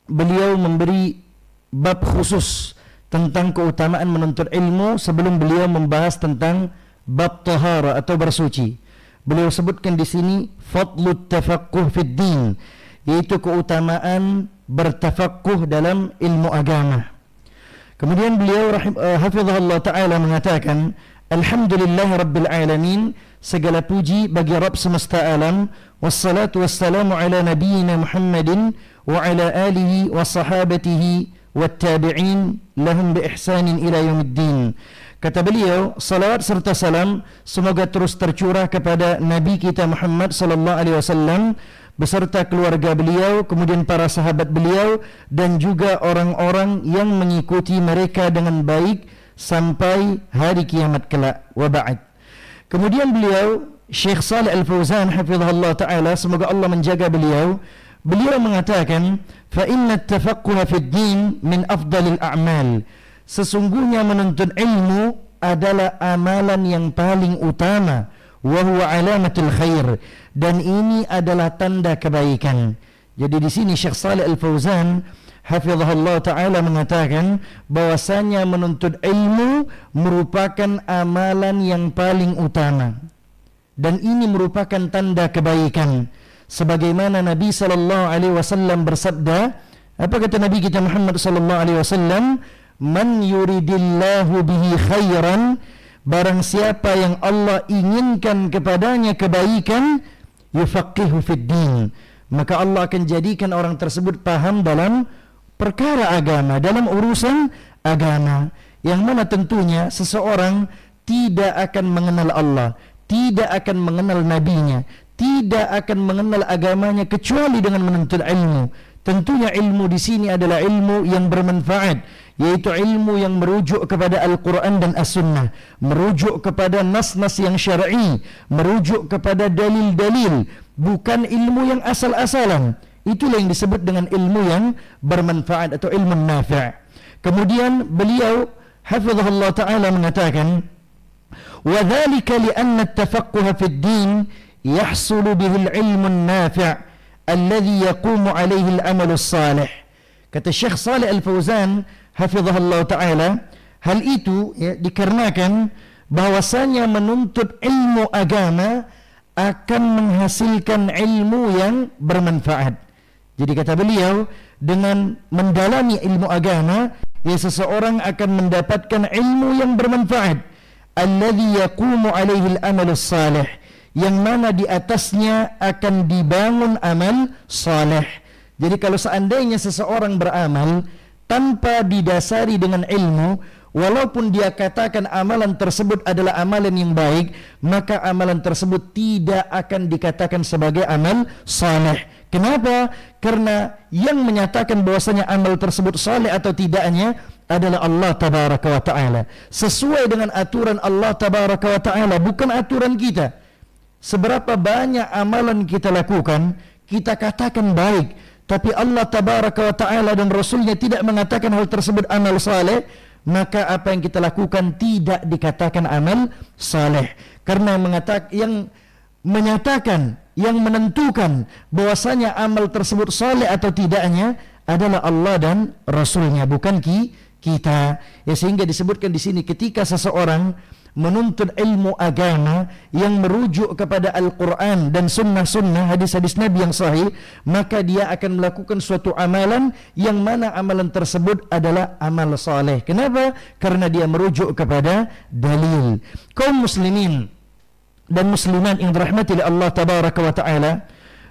beliau memberi bab khusus tentang keutamaan menuntut ilmu sebelum beliau membahas tentang bab tahara atau bersuci. Beliau sebutkan di sini fadlut tafaqquh fid din, yaitu keutamaan bertafaqquh dalam ilmu agama. Kemudian beliau hafizahullah taala mengatakan, alhamdulillahirabbil alamin, segala puji bagi Rabb semesta alam, wassalatu wassalamu ala nabiyyina Muhammadin wa ala alihi wa sahabatihi wattabi'in lahum bi ihsanin ila yaumiddin. Kata beliau, salawat serta salam semoga terus tercurah kepada Nabi kita Muhammad sallallahu alaihi wasallam beserta keluarga beliau, kemudian para sahabat beliau dan juga orang-orang yang mengikuti mereka dengan baik sampai hari kiamat kelak. Wa ba'd. Kemudian beliau Syekh Shalih Al-Fauzan hafizahullah taala, semoga Allah menjaga beliau, beliau mengatakan, fa inna at-tafaqquha fid din min afdalil a'mal. Sesungguhnya menuntut ilmu adalah amalan yang paling utama, wa huwa alamatul khair, dan ini adalah tanda kebaikan. Jadi di sini Syekh Shalih Al-Fauzan hafizahullah taala mengatakan bahwasanya menuntut ilmu merupakan amalan yang paling utama dan ini merupakan tanda kebaikan. Sebagaimana Nabi sallallahu alaihi wasallam bersabda, apa kata Nabi kita Muhammad sallallahu alaihi wasallam? Man yuridillahu bihi khairan, barang siapa yang Allah inginkan kepadanya kebaikan, yufaqihu fid din, maka Allah akan jadikan orang tersebut paham dalam perkara agama, dalam urusan agama, yang mana tentunya seseorang tidak akan mengenal Allah, tidak akan mengenal nabinya, tidak akan mengenal agamanya kecuali dengan menuntut ilmu. Tentunya ilmu di sini adalah ilmu yang bermanfaat, yaitu ilmu yang merujuk kepada Al-Quran dan As-Sunnah, merujuk kepada nas-nas yang syar'i, merujuk kepada dalil-dalil, bukan ilmu yang asal-asalan. Itulah yang disebut dengan ilmu yang bermanfaat atau ilmu nafi'. Kemudian beliau hafizahullah ta'ala mengatakan, wa dhalika li'anna at-tafaqquha fid din yahsulu bihil ilmun nafi' alladhi yaqumu alaihi al-amalu salih. Kata Syekh Shalih Al-Fauzan hafizahullah ta'ala, hal itu dikarenakan bahwasanya menuntut ilmu agama akan menghasilkan ilmu yang bermanfaat. Jadi kata beliau, dengan mendalami ilmu agama, seseorang akan mendapatkan ilmu yang bermanfaat, alladhi yaqumu alaihi al-amalu salih, yang mana di atasnya akan dibangun amal saleh. Jadi kalau seandainya seseorang beramal tanpa didasari dengan ilmu, walaupun dia katakan amalan tersebut adalah amalan yang baik, maka amalan tersebut tidak akan dikatakan sebagai amal saleh. Kenapa? Karena yang menyatakan bahwasanya amal tersebut saleh atau tidaknya adalah Allah tabaraka wa ta'ala, sesuai dengan aturan Allah tabaraka wa ta'ala, bukan aturan kita. Seberapa banyak amalan kita lakukan, kita katakan baik, tapi Allah tabaraka wa ta'ala dan Rasulnya tidak mengatakan hal tersebut amal saleh, maka apa yang kita lakukan tidak dikatakan amal saleh. Karena yang menyatakan, yang menentukan bahwasanya amal tersebut saleh atau tidaknya adalah Allah dan Rasulnya, bukan kita. Ya, sehingga disebutkan di sini ketika seseorang menuntut ilmu agama yang merujuk kepada Al-Quran dan sunnah-sunnah, hadis-hadis Nabi yang sahih, maka dia akan melakukan suatu amalan yang mana amalan tersebut adalah amal saleh. Kenapa? Karena dia merujuk kepada dalil. Kaum muslimin dan muslimat yang dirahmati oleh Allah tabaraka wa ta'ala,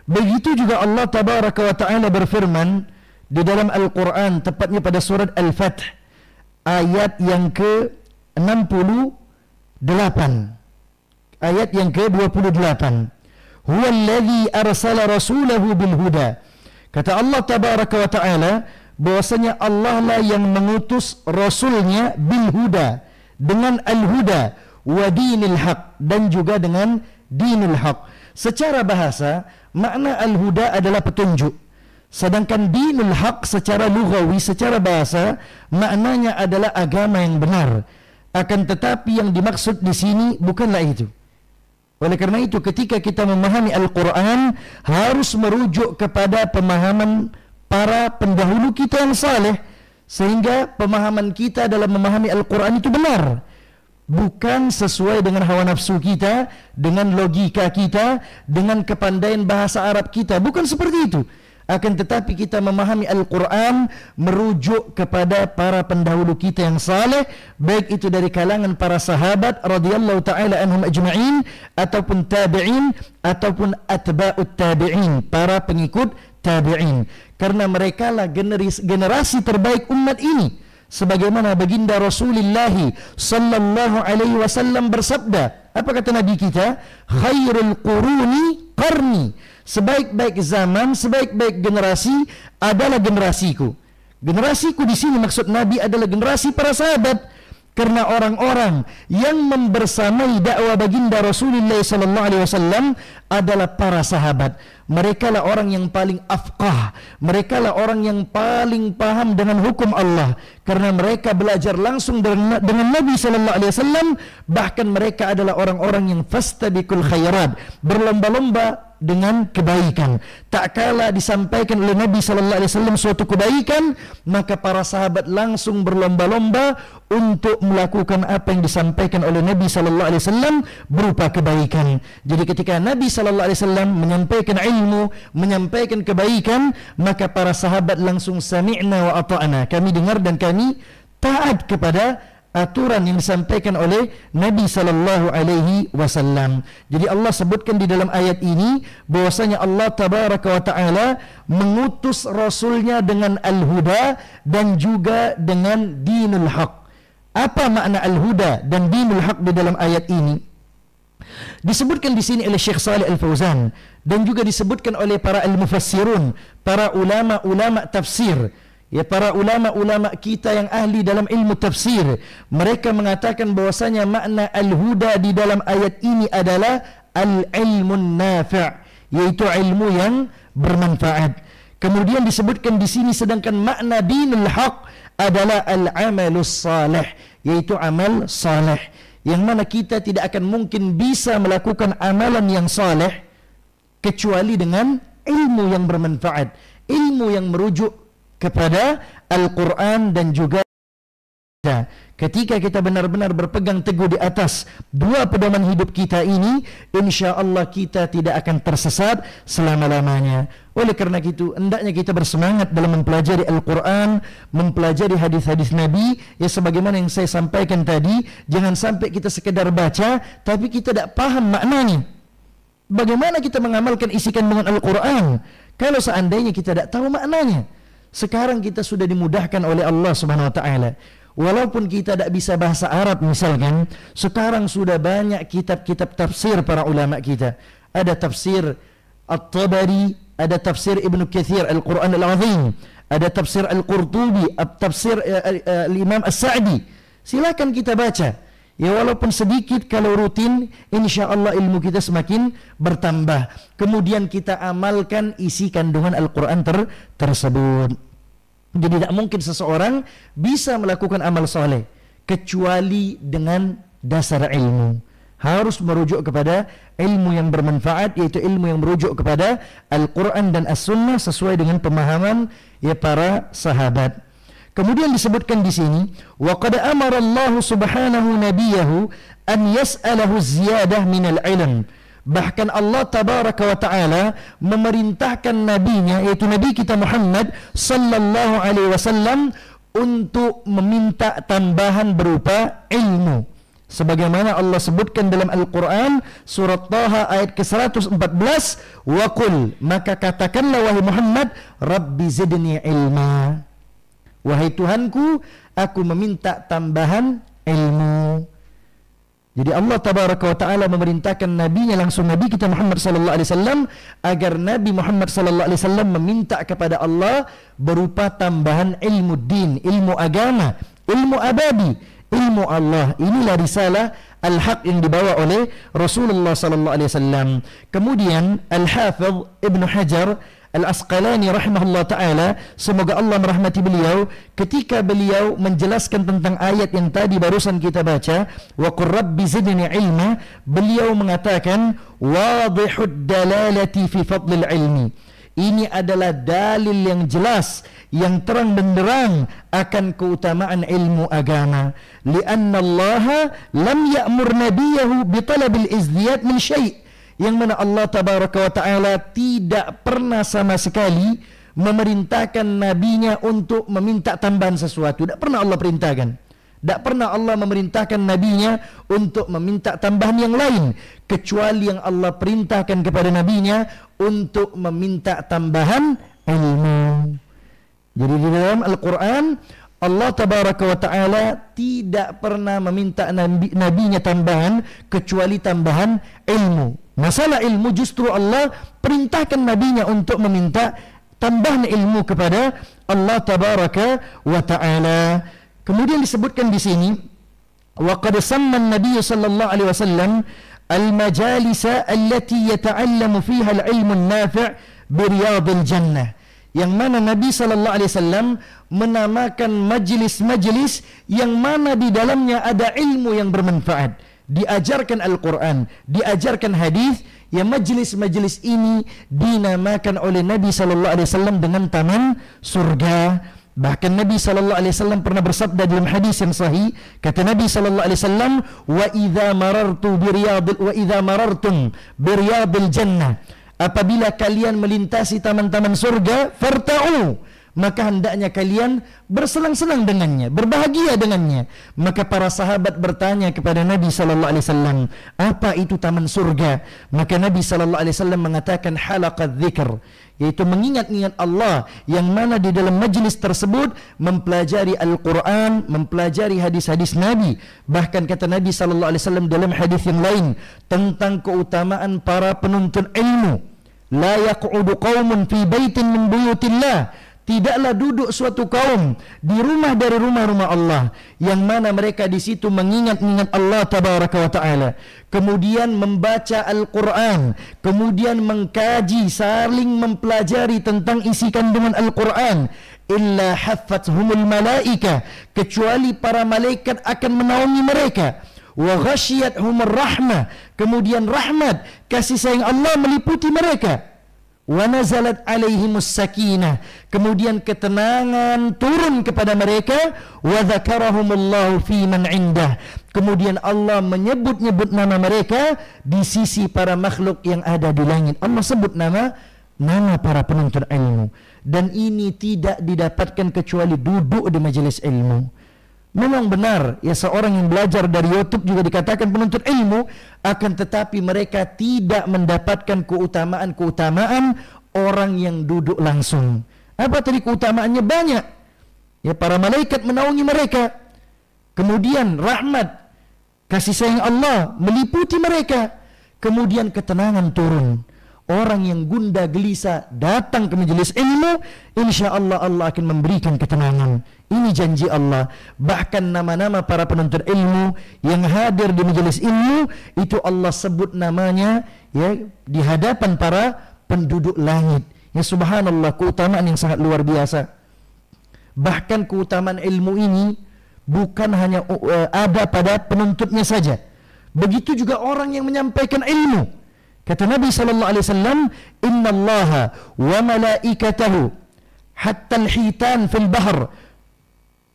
begitu juga Allah tabaraka wa ta'ala berfirman di dalam Al-Quran, tepatnya pada surat Al-Fath ayat yang ke-68, ayat yang ke-28, huwa alladhi arsala rasulahu bil huda. Kata Allah tabaraka wa ta'ala bahwasanya Allah lah yang mengutus rasulnya bil huda, dengan al-huda, wa dinil haq, dan juga dengan dinil haq. Secara bahasa, makna al-huda adalah petunjuk, sedangkan dinul haq secara lughawi, secara bahasa, maknanya adalah agama yang benar. Akan tetapi yang dimaksud di sini bukanlah itu. Oleh karena itu ketika kita memahami Al-Quran harus merujuk kepada pemahaman para pendahulu kita yang saleh, sehingga pemahaman kita dalam memahami Al-Quran itu benar, bukan sesuai dengan hawa nafsu kita, dengan logika kita, dengan kepandaian bahasa Arab kita. Bukan seperti itu. Akan tetapi kita memahami Al-Quran merujuk kepada para pendahulu kita yang saleh, baik itu dari kalangan para sahabat radhiyallahu taala anhum ajma'in, ataupun tabi'in, ataupun atba'ut tabi'in, para pengikut tabi'in. Karena mereka lah generasi terbaik umat ini. Sebagaimana baginda Rasulullah sallallahu alaihi wasallam bersabda, apa kata Nabi kita? Khairul quruni qarni. Sebaik-baik zaman, sebaik-baik generasi adalah generasiku. Generasiku di sini maksud Nabi adalah generasi para sahabat, karena orang-orang yang membersamai dakwah baginda Rasulullah sallallahu alaihi wasallam adalah para sahabat. Mereka lah orang yang paling afqah, mereka lah orang yang paling paham dengan hukum Allah, karena mereka belajar langsung dengan Nabi sallallahu alaihi wasallam. Bahkan mereka adalah orang-orang yang fastabiqul khairat, berlomba-lomba dengan kebaikan. Tak kala disampaikan oleh Nabi sallallahu alaihi wasallam suatu kebaikan, maka para sahabat langsung berlomba-lomba untuk melakukan apa yang disampaikan oleh Nabi sallallahu alaihi wasallam berupa kebaikan. Jadi ketika Nabi sallallahu alaihi wasallam menyampaikan ilmu, menyampaikan kebaikan, maka para sahabat langsung sami'na wa ata'na, kami dengar dan kami taat kepada aturan yang disampaikan oleh Nabi sallallahu alaihi wasallam. Jadi Allah sebutkan di dalam ayat ini bahwasanya Allah tabaraka wa taala mengutus rasulnya dengan al-huda dan juga dengan dinul haq. Apa makna al-huda dan dinul haq di dalam ayat ini? Disebutkan di sini oleh Syekh Shalih Al-Fauzan dan juga disebutkan oleh para al-mufassirun, para ulama-ulama tafsir. Ya, para ulama-ulama kita yang ahli dalam ilmu tafsir, mereka mengatakan bahwasanya makna al-huda di dalam ayat ini adalah al-ilmun nafi', yaitu ilmu yang bermanfaat. Kemudian disebutkan di sini sedangkan makna dinul haq adalah al-amalus salih, yaitu amal saleh, yang mana kita tidak akan mungkin bisa melakukan amalan yang saleh kecuali dengan ilmu yang bermanfaat, ilmu yang merujuk kepada Al-Quran dan juga ketika kita benar-benar berpegang teguh di atas dua pedoman hidup kita ini, insya Allah kita tidak akan tersesat selama-lamanya. Oleh karena itu hendaknya kita bersemangat dalam mempelajari Al-Quran, mempelajari hadis-hadis Nabi. Ya, sebagaimana yang saya sampaikan tadi, jangan sampai kita sekedar baca tapi kita tidak paham maknanya. Bagaimana kita mengamalkan isi kandungan Al-Quran kalau seandainya kita tidak tahu maknanya? Sekarang kita sudah dimudahkan oleh Allah Subhanahu wa taala. Walaupun kita tidak bisa bahasa Arab misalkan, sekarang sudah banyak kitab-kitab tafsir para ulama kita. Ada tafsir At-Tabari, ada tafsir Ibnu Katsir Al-Quran Al-Azim, ada tafsir Al-Qurtubi, tafsir Imam As-Sa'di. Silakan kita baca. Ya, walaupun sedikit, kalau rutin, insya Allah ilmu kita semakin bertambah. Kemudian kita amalkan isi kandungan Al-Quran tersebut. Jadi tidak mungkin seseorang bisa melakukan amal soleh kecuali dengan dasar ilmu. Harus merujuk kepada ilmu yang bermanfaat, yaitu ilmu yang merujuk kepada Al-Quran dan As-Sunnah sesuai dengan pemahaman ya para sahabat. Kemudian disebutkan di sini, wa qad amara Allah subhanahu nabiyahu an yas'alahu ziyadah minal ilm. Bahkan Allah tabaraka wa ta'ala memerintahkan nabinya, yaitu Nabi kita Muhammad sallallahu alaihi wasallam, untuk meminta tambahan berupa ilmu. Sebagaimana Allah sebutkan dalam Al-Quran surat Taha ayat ke-114, wa qul, maka katakanlah wahai Muhammad, Rabbi zidni ilma. Wahai Tuhanku, aku meminta tambahan ilmu. Jadi Allah tabaraka wa taala memerintahkan nabinya langsung, Nabi kita Muhammad sallallahu alaihi wasallam, agar Nabi Muhammad sallallahu alaihi wasallam meminta kepada Allah berupa tambahan ilmu din, ilmu agama, ilmu abadi, ilmu Allah. Inilah risalah al-haq yang dibawa oleh Rasulullah sallallahu alaihi wasallam. Kemudian Al-Hafidh Ibnu Hajar Al-Asqalani rahimahullah ta'ala, semoga Allah merahmati beliau, ketika beliau menjelaskan tentang ayat yang tadi barusan kita baca, wa qur rabbi zidni ilma, beliau mengatakan wadihud dalalati fi fadlil ilmi. Ini adalah dalil yang jelas, yang terang benderang akan keutamaan ilmu agama. Lianna Allah lam ya'mur nabiyahu bi talabil izdiyad min syai'. Yang mana Allah tabaraka wa ta'ala tidak pernah sama sekali memerintahkan nabinya untuk meminta tambahan sesuatu. Tidak pernah Allah perintahkan. Tidak pernah Allah memerintahkan nabinya untuk meminta tambahan yang lain, kecuali yang Allah perintahkan kepada nabinya untuk meminta tambahan ilmu. Jadi di dalam Al-Quran Allah tabaraka wa ta'ala tidak pernah meminta nabinya tambahan kecuali tambahan ilmu. Masalah ilmu justru Allah perintahkan nabinya untuk meminta tambahan ilmu kepada Allah tabaraka wa ta'ala. Kemudian disebutkan di sini, wa qad samma an-nabiy sallallahu alaihi wasallam al-majalisa allati yata'allamu fiha al-ilmu an-nafi' bi riyadil jannah. Yang mana Nabi sallallahu alaihi wasallam menamakan majlis-majlis yang mana di dalamnya ada ilmu yang bermanfaat, diajarkan Al-Quran, diajarkan hadis. Ya, majlis-majlis ini dinamakan oleh Nabi sallallahu alaihi wasallam dengan taman surga. Bahkan Nabi sallallahu alaihi wasallam pernah bersabda dalam hadis yang sahih, kata Nabi sallallahu alaihi wasallam, wa idza marartum bi riyadil jannah, apabila kalian melintasi taman-taman surga, farta'u, maka hendaknya kalian bersenang-senang dengannya, berbahagia dengannya. Maka para sahabat bertanya kepada Nabi sallallahu alaihi wasallam, apa itu taman surga? Maka Nabi sallallahu alaihi wasallam mengatakan halaqadz dzikr, yaitu mengingat-ingat Allah, yang mana di dalam majlis tersebut mempelajari Al-Quran, mempelajari hadis-hadis Nabi. Bahkan kata Nabi sallallahu alaihi wasallam dalam hadis yang lain tentang keutamaan para penuntut ilmu, la yaq'udu qaumun fi baitin min buyutillah, tidaklah duduk suatu kaum di rumah dari rumah-rumah Allah, yang mana mereka di situ mengingat-ingat Allah tabaraka wa ta'ala, kemudian membaca Al-Quran, kemudian mengkaji, saling mempelajari tentang isi kandungan Al-Quran, illa haffathumul malaika, kecuali para malaikat akan menaungi mereka, wa ghasyiyathumur rahmah, kemudian rahmat, kasih sayang Allah meliputi mereka, wa nazalat alaihimus sakinah, kemudian ketenangan turun kepada mereka, wa dzakarahumullahu fi man indah, kemudian Allah menyebut-nyebut nama mereka di sisi para makhluk yang ada di langit. Allah sebut nama para penuntut ilmu, dan ini tidak didapatkan kecuali duduk di majelis ilmu. Memang benar, ya, seorang yang belajar dari YouTube juga dikatakan penuntut ilmu, akan tetapi mereka tidak mendapatkan keutamaan-keutamaan orang yang duduk langsung. Apa tadi keutamaannya? Banyak. Ya, para malaikat menaungi mereka. Kemudian rahmat, kasih sayang Allah meliputi mereka. Kemudian ketenangan turun. Orang yang gundah gelisah datang ke majelis ilmu, insya Allah Allah akan memberikan ketenangan. Ini janji Allah. Bahkan nama-nama para penuntut ilmu yang hadir di majelis ilmu itu Allah sebut namanya, ya, di hadapan para penduduk langit. Ya, subhanallah, keutamaan yang sangat luar biasa. Bahkan keutamaan ilmu ini bukan hanya ada pada penuntutnya saja, begitu juga orang yang menyampaikan ilmu. Kata Nabi sallallahu alaihi wasallam, innallaha wa malaikatahu hatta al-hitan fil bahr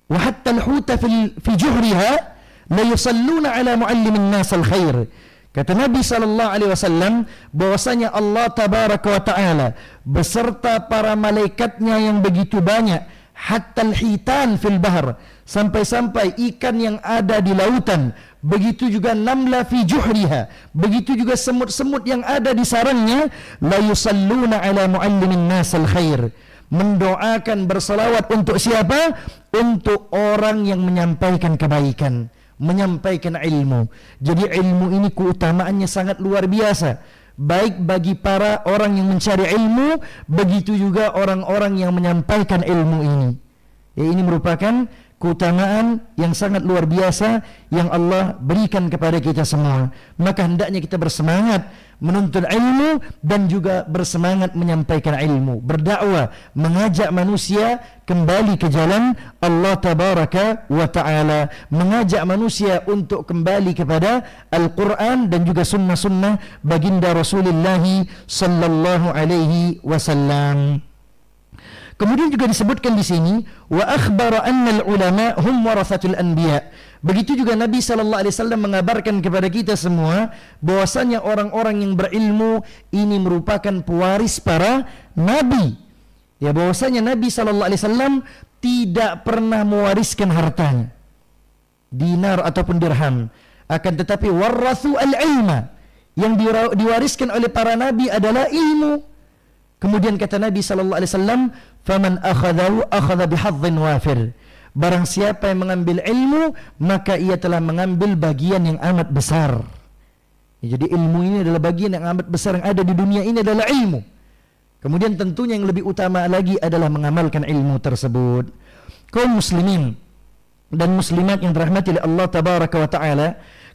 wa hatta al-huta fi juhriha la yusalluna ala muallimin nas al-khair. Kata Nabi sallallahu alaihi wasallam bahwasanya Allah tabaraka wa taala beserta para malaikatnya yang begitu banyak, hatta al-hitan fil bahr, sampai-sampai ikan yang ada di lautan, begitu juga namla fi juhriha, begitu juga semut-semut yang ada di sarangnya, la yusalluna ala muallimin nasal khair, mendoakan bersalawat untuk siapa? Untuk orang yang menyampaikan kebaikan, menyampaikan ilmu. Jadi ilmu ini keutamaannya sangat luar biasa, baik bagi para orang yang mencari ilmu, begitu juga orang-orang yang menyampaikan ilmu ini. Ya, ini merupakan keutamaan yang sangat luar biasa yang Allah berikan kepada kita semua. Maka hendaknya kita bersemangat menuntut ilmu dan juga bersemangat menyampaikan ilmu, berdakwah, mengajak manusia kembali ke jalan Allah Tabaraka wa Ta'ala, mengajak manusia untuk kembali kepada Al-Quran dan juga sunnah-sunnah baginda Rasulullah sallallahu alaihi wasallam. Kemudian juga disebutkan di sini wa akhbara anna al-ulama hum warathatul anbiya. Begitu juga Nabi sallallahu alaihi wasallam mengabarkan kepada kita semua bahwasanya orang-orang yang berilmu ini merupakan pewaris para nabi. Ya, bahwasanya Nabi sallallahu alaihi wasallam tidak pernah mewariskan hartanya, dinar ataupun dirham, akan tetapi warathu al-ilma. Yang diwariskan oleh para nabi adalah ilmu. Kemudian kata Nabi sallallahu alaihi wasallam, "Faman akhadhahu akhadha bihadhin wafir." Barang siapa yang mengambil ilmu, maka ia telah mengambil bagian yang amat besar. Ya, jadi ilmu ini adalah bagian yang amat besar yang ada di dunia ini adalah ilmu. Kemudian tentunya yang lebih utama lagi adalah mengamalkan ilmu tersebut. Kaum muslimin dan muslimat yang dirahmati oleh Allah Tabaraka wa Ta'ala.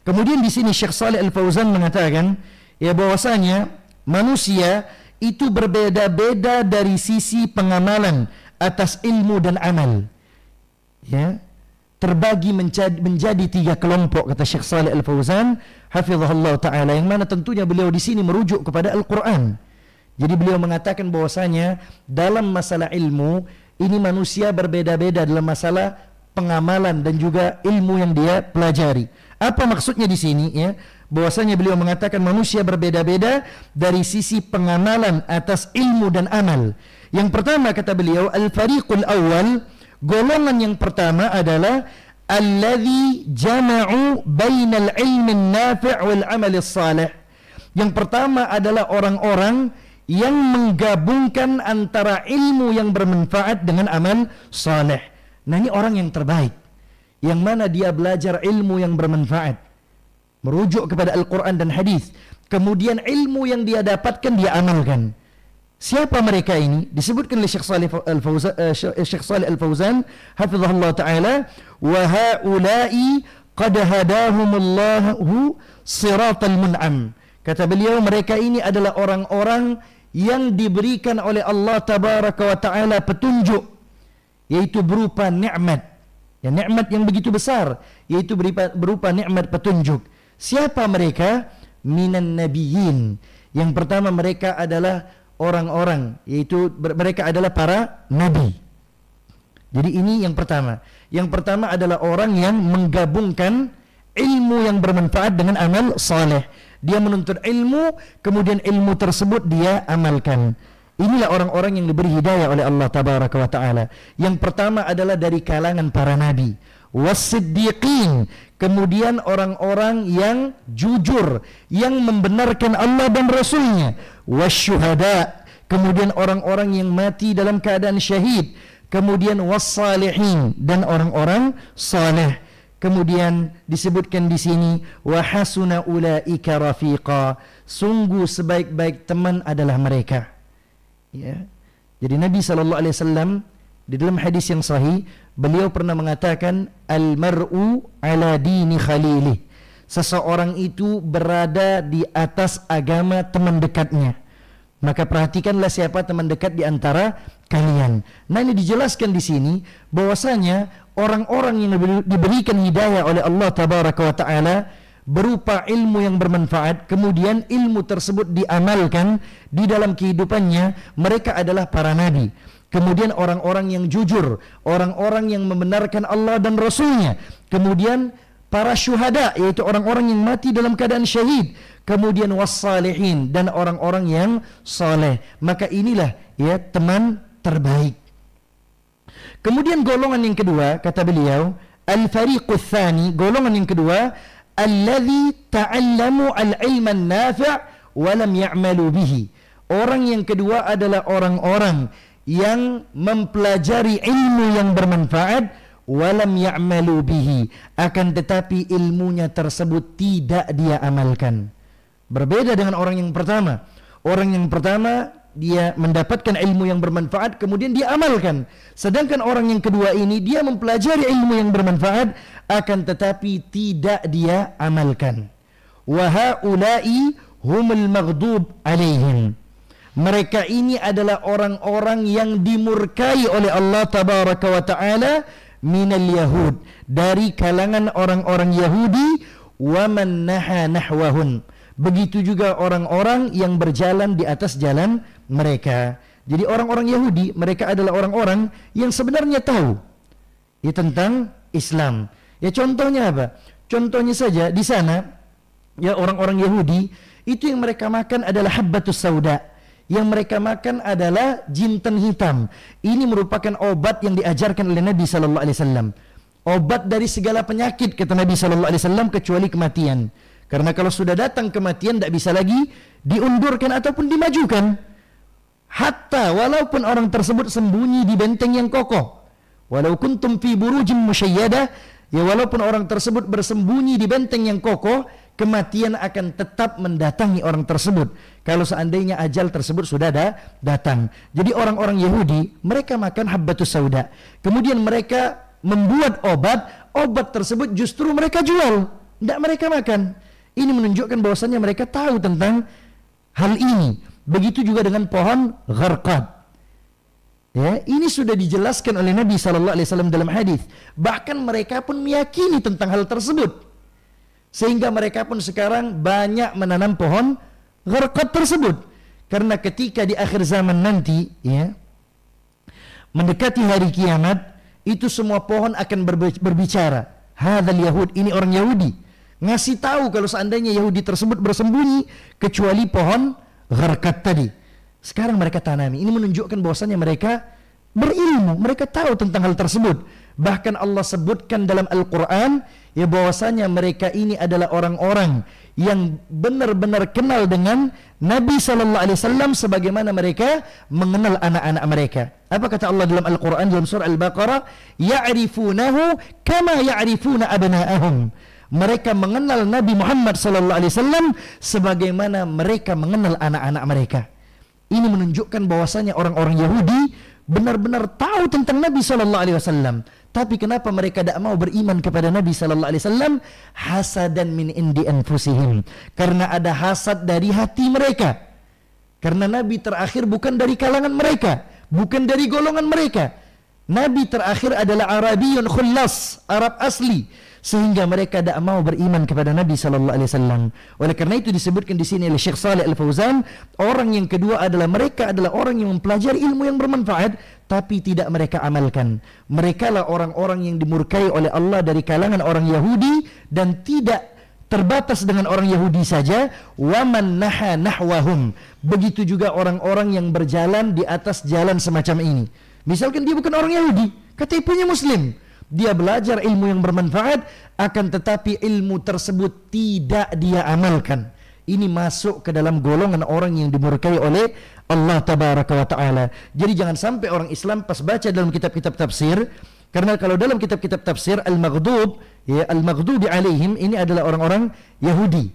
Kemudian di sini Syekh Shalih Al-Fauzan mengatakan, ya bahwasanya manusia itu berbeda-beda dari sisi pengamalan atas ilmu dan amal. Ya, terbagi menjadi 3 kelompok, kata Syekh Shalih Al-Fauzan hafizahullah taala, yang mana tentunya beliau di sini merujuk kepada Al-Qur'an. Jadi beliau mengatakan bahwasanya dalam masalah ilmu ini manusia berbeda-beda dalam masalah pengamalan dan juga ilmu yang dia pelajari. Apa maksudnya di sini, ya? Bahwasanya beliau mengatakan manusia berbeda-beda dari sisi pengamalan atas ilmu dan amal. Yang pertama kata beliau, al-fariqul awal, golongan yang pertama adalah alladzi jama'u bainal ilmi an-nafi' wal 'amal as-salih. Yang pertama adalah orang-orang yang menggabungkan antara ilmu yang bermanfaat dengan amal saleh. Nah, ini orang yang terbaik, yang mana dia belajar ilmu yang bermanfaat, merujuk kepada Al-Quran dan hadis. Kemudian ilmu yang dia dapatkan dia amalkan. Siapa mereka ini? Disebutkan oleh Syekh Shalih Al-Fauzan hafizahullah taala, wa haula'i qad hadahumullahu siratal mun'am. Kata beliau, mereka ini adalah orang-orang yang diberikan oleh Allah Tabaraka wa Ta'ala petunjuk, yaitu berupa nikmat, ya, nikmat yang begitu besar, yaitu berupa nikmat petunjuk. Siapa mereka? Minan nabiyyin. Yang pertama mereka adalah orang-orang, yaitu mereka adalah para nabi. Jadi ini yang pertama. Yang pertama adalah orang yang menggabungkan ilmu yang bermanfaat dengan amal saleh. Dia menuntut ilmu, kemudian ilmu tersebut dia amalkan. Inilah orang-orang yang diberi hidayah oleh Allah Tabaraka wa Ta'ala. Yang pertama adalah dari kalangan para nabi, was-siddiqin, kemudian orang-orang yang jujur, yang membenarkan Allah dan Rasulnya, wasyuhada, kemudian orang-orang yang mati dalam keadaan syahid, kemudian was-salihin, dan orang-orang saleh. Kemudian disebutkan di sini wa hasuna ulaika rafiqa, sungguh sebaik-baik teman adalah mereka. Ya. Jadi Nabi sallallahu alaihi wasallam di dalam hadis yang sahih beliau pernah mengatakan al-mar'u ala dini khalilih. Seseorang itu berada di atas agama teman dekatnya. Maka perhatikanlah siapa teman dekat di antara kalian. Nah, ini dijelaskan di sini bahwasanya orang-orang yang diberikan hidayah oleh Allah Tabaraka wa Ta'ala berupa ilmu yang bermanfaat, kemudian ilmu tersebut diamalkan di dalam kehidupannya, mereka adalah para nabi. Kemudian orang-orang yang jujur, orang-orang yang membenarkan Allah dan Rasulnya. Kemudian para syuhada, yaitu orang-orang yang mati dalam keadaan syahid. Kemudian wassalihin, dan orang-orang yang saleh. Maka inilah, ya, teman terbaik. Kemudian golongan yang kedua, kata beliau, al-fariqus tsani, golongan yang kedua, alladzi ta'allamu al-ilma an-nafi' wa lam ya'malu bihi. Orang yang kedua adalah orang-orang yang mempelajari ilmu yang bermanfaat, wa lam ya'malu bihi, akan tetapi ilmunya tersebut tidak dia amalkan. Berbeda dengan orang yang pertama. Orang yang pertama dia mendapatkan ilmu yang bermanfaat, kemudian dia amalkan. Sedangkan orang yang kedua ini, dia mempelajari ilmu yang bermanfaat, akan tetapi tidak dia amalkan. Wa haula'i humul maghdub alaihim. Mereka ini adalah orang-orang yang dimurkai oleh Allah tabaraka wa ta'ala minal yahud, dari kalangan orang-orang Yahudi, wa man naha nahwahun. Begitu juga orang-orang yang berjalan di atas jalan mereka. Jadi orang-orang Yahudi, mereka adalah orang-orang yang sebenarnya tahu ya tentang Islam. Ya contohnya apa? Contohnya saja di sana, ya orang-orang Yahudi itu yang mereka makan adalah habbatus sauda. Yang mereka makan adalah jinten hitam. Ini merupakan obat yang diajarkan oleh Nabi sallallahu alaihi wasallam. Obat dari segala penyakit, kata Nabi sallallahu alaihi wasallam, kecuali kematian. Karena kalau sudah datang kematian, tidak bisa lagi diundurkan ataupun dimajukan. Hatta walaupun orang tersebut sembunyi di benteng yang kokoh, walau kuntum fi burujin musyayyadah, ya walaupun orang tersebut bersembunyi di benteng yang kokoh, kematian akan tetap mendatangi orang tersebut kalau seandainya ajal tersebut sudah datang. Jadi orang-orang Yahudi, mereka makan habbatus sauda, kemudian mereka membuat obat tersebut justru mereka jual, tidak mereka makan. Ini menunjukkan bahwasannya mereka tahu tentang hal ini. Begitu juga dengan pohon gharqad. Ya, ini sudah dijelaskan oleh Nabi sallallahu alaihi wasallam dalam hadis. Bahkan mereka pun meyakini tentang hal tersebut. Sehingga mereka pun sekarang banyak menanam pohon gharqad tersebut. Karena ketika di akhir zaman nanti, ya, mendekati hari kiamat, itu semua pohon akan berbicara. Hadzal yahud, ini orang Yahudi. Ngasih tahu kalau seandainya Yahudi tersebut bersembunyi kecuali pohon gharqad tadi. Sekarang mereka tanami. Ini menunjukkan bahwasannya mereka berilmu, mereka tahu tentang hal tersebut. Bahkan Allah sebutkan dalam Al-Quran ya bahwasanya mereka ini adalah orang-orang yang benar-benar kenal dengan Nabi sallallahu alaihi wasallam sebagaimana mereka mengenal anak-anak mereka. Apa kata Allah dalam Al-Quran dalam surah Al-Baqarah? Ya'rifunahu kama ya'rifuna abna'ahum. Mereka mengenal Nabi Muhammad sallallahu alaihi wasallam sebagaimana mereka mengenal anak-anak mereka. Ini menunjukkan bahwasanya orang-orang Yahudi benar-benar tahu tentang Nabi sallallahu alaihi wasallam. Tapi kenapa mereka tidak mau beriman kepada Nabi sallallahu alaihi wasallam? Hasadan min indi anfusihim. Karena ada hasad dari hati mereka. Karena Nabi terakhir bukan dari kalangan mereka, bukan dari golongan mereka. Nabi terakhir adalah Arabiyun khullas, Arab asli. Sehingga mereka tidak mau beriman kepada Nabi sallallahu alaihi wasallam. Oleh karena itu disebutkan di sini oleh Syekh Shalih Al-Fauzan, orang yang kedua adalah mereka adalah orang yang mempelajari ilmu yang bermanfaat tapi tidak mereka amalkan. Mereka lah orang-orang yang dimurkai oleh Allah dari kalangan orang Yahudi dan tidak terbatas dengan orang Yahudi saja, wa man naha nahwahum. Begitu juga orang-orang yang berjalan di atas jalan semacam ini. Misalkan dia bukan orang Yahudi, ketipunya Muslim. Dia belajar ilmu yang bermanfaat, akan tetapi ilmu tersebut tidak dia amalkan. Ini masuk ke dalam golongan orang yang dimurkai oleh Allah tabaraka wa ta'ala. Jadi jangan sampai orang Islam pas baca dalam kitab-kitab tafsir, karena kalau dalam kitab-kitab tafsir al-maghdub, ya al-maghdubi alaihim, ini adalah orang-orang Yahudi.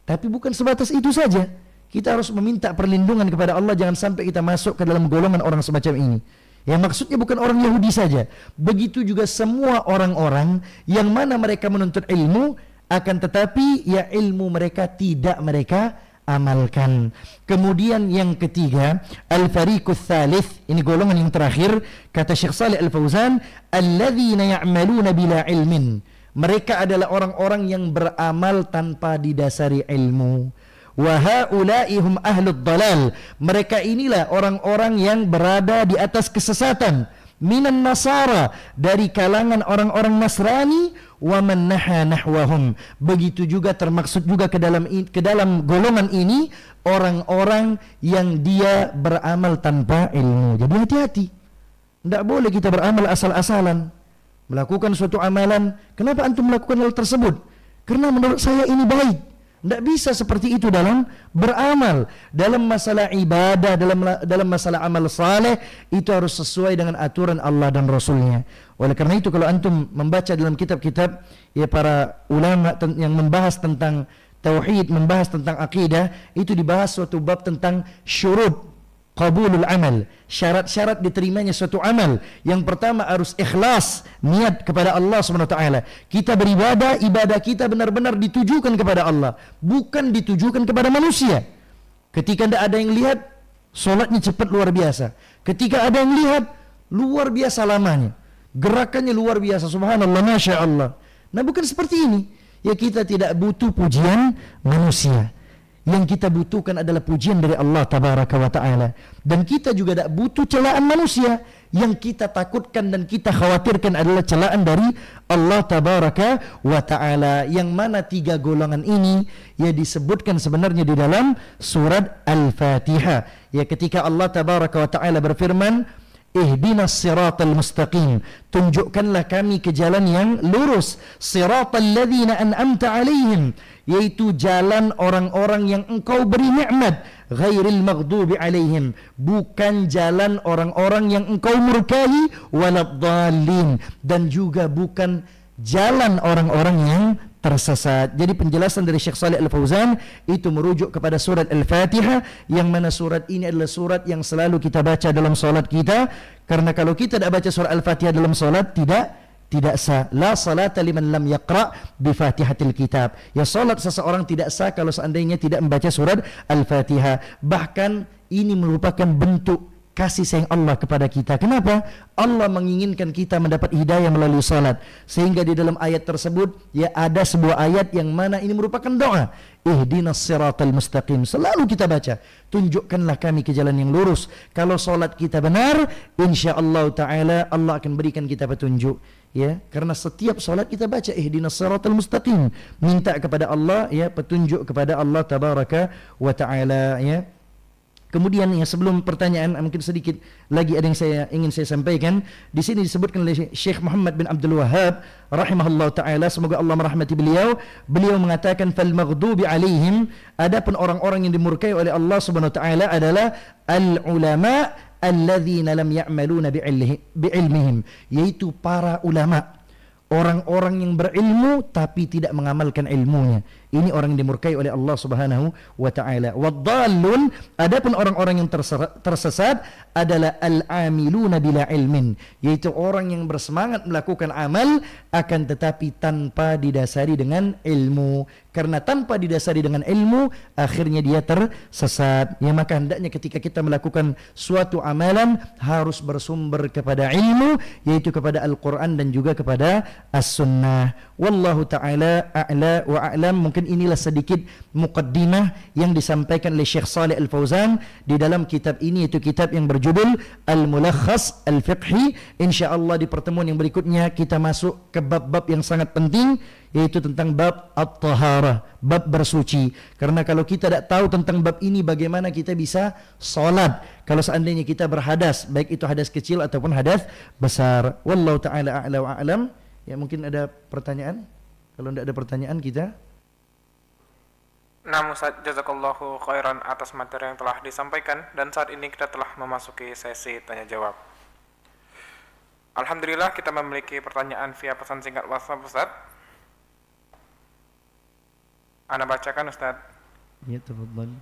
Tapi bukan sebatas itu saja. Kita harus meminta perlindungan kepada Allah, jangan sampai kita masuk ke dalam golongan orang semacam ini. Yang maksudnya bukan orang Yahudi saja, begitu juga semua orang-orang yang mana mereka menuntut ilmu, akan tetapi ya ilmu mereka tidak mereka amalkan. Kemudian yang ketiga, al-fariqus tsalits, ini golongan yang terakhir, kata Syekh Shalih Al-Fauzan, alladzina ya'maluna bila ilmin. Mereka adalah orang-orang yang beramal tanpa didasari ilmu. Wa haula'i hum ahlud dalal. Mereka inilah orang-orang yang berada di atas kesesatan. Minan nasara, dari kalangan orang-orang Nasrani, wa man naha nahwahum. Begitu juga termaksud juga ke dalam golongan ini orang-orang yang dia beramal tanpa ilmu. Jadi hati-hati. Tidak boleh kita beramal asal-asalan. Melakukan suatu amalan, kenapa antum melakukan hal tersebut? Karena menurut saya ini baik. Tidak bisa seperti itu dalam beramal. Dalam masalah ibadah, dalam masalah amal saleh, itu harus sesuai dengan aturan Allah dan Rasulnya. Oleh karena itu kalau antum membaca dalam kitab-kitab ya para ulama yang membahas tentang tauhid, membahas tentang akidah, itu dibahas suatu bab tentang syurut. qabulul amal, syarat-syarat diterimanya suatu amal. Yang pertama harus ikhlas, niat kepada Allah SWT. Kita beribadah, ibadah kita benar-benar ditujukan kepada Allah, bukan ditujukan kepada manusia. Ketika tidak ada yang lihat, solatnya cepat luar biasa. Ketika ada yang lihat, luar biasa lamanya, gerakannya luar biasa, subhanallah, masya Allah. Nah bukan seperti ini. Ya kita tidak butuh pujian manusia. Yang kita butuhkan adalah pujian dari Allah tabaraka wa ta'ala. Dan kita juga tidak butuh celaan manusia. Yang kita takutkan dan kita khawatirkan adalah celaan dari Allah tabaraka wa ta'ala. Yang mana 3 golongan ini ya disebutkan sebenarnya di dalam surat Al-Fatihah. Ya ketika Allah tabaraka wa ta'ala berfirman, ihdinas siratal mustaqim, tunjukkanlah kami ke jalan yang lurus, siratal ladzina an'amta alaihim, yaitu jalan orang-orang yang engkau beri nikmat, ghairil maghdubi alaihim, bukan jalan orang-orang yang engkau murkai, waladdallin, dan juga bukan jalan orang-orang yang tersesat. Jadi penjelasan dari Syekh Shalih Al-Fauzan itu merujuk kepada surat Al-Fatihah, yang mana surat ini adalah surat yang selalu kita baca dalam salat kita. Karena kalau kita tidak baca surat Al-Fatihah dalam salat, tidak sah. La salata liman lam yaqra bi Fatihatil kitab. Ya salat seseorang tidak sah kalau seandainya tidak membaca surat Al-Fatihah. Bahkan ini merupakan bentuk kasih sayang Allah kepada kita. Kenapa? Allah menginginkan kita mendapat hidayah melalui salat. Sehingga di dalam ayat tersebut ya ada sebuah ayat yang mana ini merupakan doa. Ihdinas siratal mustaqim. Selalu kita baca, tunjukkanlah kami ke jalan yang lurus. Kalau salat kita benar, insyaallah taala Allah akan berikan kita petunjuk. Ya, karena setiap salat kita baca ihdinas siratal mustaqim, minta kepada Allah ya petunjuk kepada Allah tabaraka wa taala ya. Kemudian ya sebelum pertanyaan mungkin sedikit lagi ada yang ingin saya sampaikan. Di sini disebutkan oleh Syekh Muhammad bin Abdul Wahhab rahimahullah taala, semoga Allah merahmati beliau. Beliau mengatakan fal maghdubi alaihim, adapun orang-orang yang dimurkai oleh Allah Subhanahu wa taala adalah al ulama alladzina lam ya'maluna bi'ilmihim, yaitu para ulama, orang-orang yang berilmu tapi tidak mengamalkan ilmunya. Ini orang yang dimurkai oleh Allah Subhanahu wa taala. Waddallun, adapun orang-orang yang tersesat adalah al-amiluna bila ilmin, yaitu orang yang bersemangat melakukan amal akan tetapi tanpa didasari dengan ilmu. Karena tanpa didasari dengan ilmu, akhirnya dia tersesat. Ya maka hendaknya ketika kita melakukan suatu amalan harus bersumber kepada ilmu, yaitu kepada Al-Qur'an dan juga kepada As-Sunnah. Wallahu taala a'la wa a'lam. Mungkin inilah sedikit muqaddimah yang disampaikan oleh Syekh Shalih Al-Fauzan di dalam kitab ini, yaitu kitab yang berjudul Al-Mulakhas Al-Fiqhi. Insyaallah di pertemuan yang berikutnya kita masuk ke bab-bab yang sangat penting, yaitu tentang bab at-taharah, bab bersuci. Karena kalau kita tidak tahu tentang bab ini, bagaimana kita bisa salat kalau seandainya kita berhadas, baik itu hadas kecil ataupun hadas besar. Wallahu taala a'la wa a'lam. Ya mungkin ada pertanyaan. Kalau tidak ada pertanyaan kita. Nah, Ustaz, jazakallahu khairan atas materi yang telah disampaikan, dan saat ini kita telah memasuki sesi tanya jawab. Alhamdulillah kita memiliki pertanyaan via pesan singkat WhatsApp, Ustaz. Ana bacakan, Ustaz. Ya, tafadhal.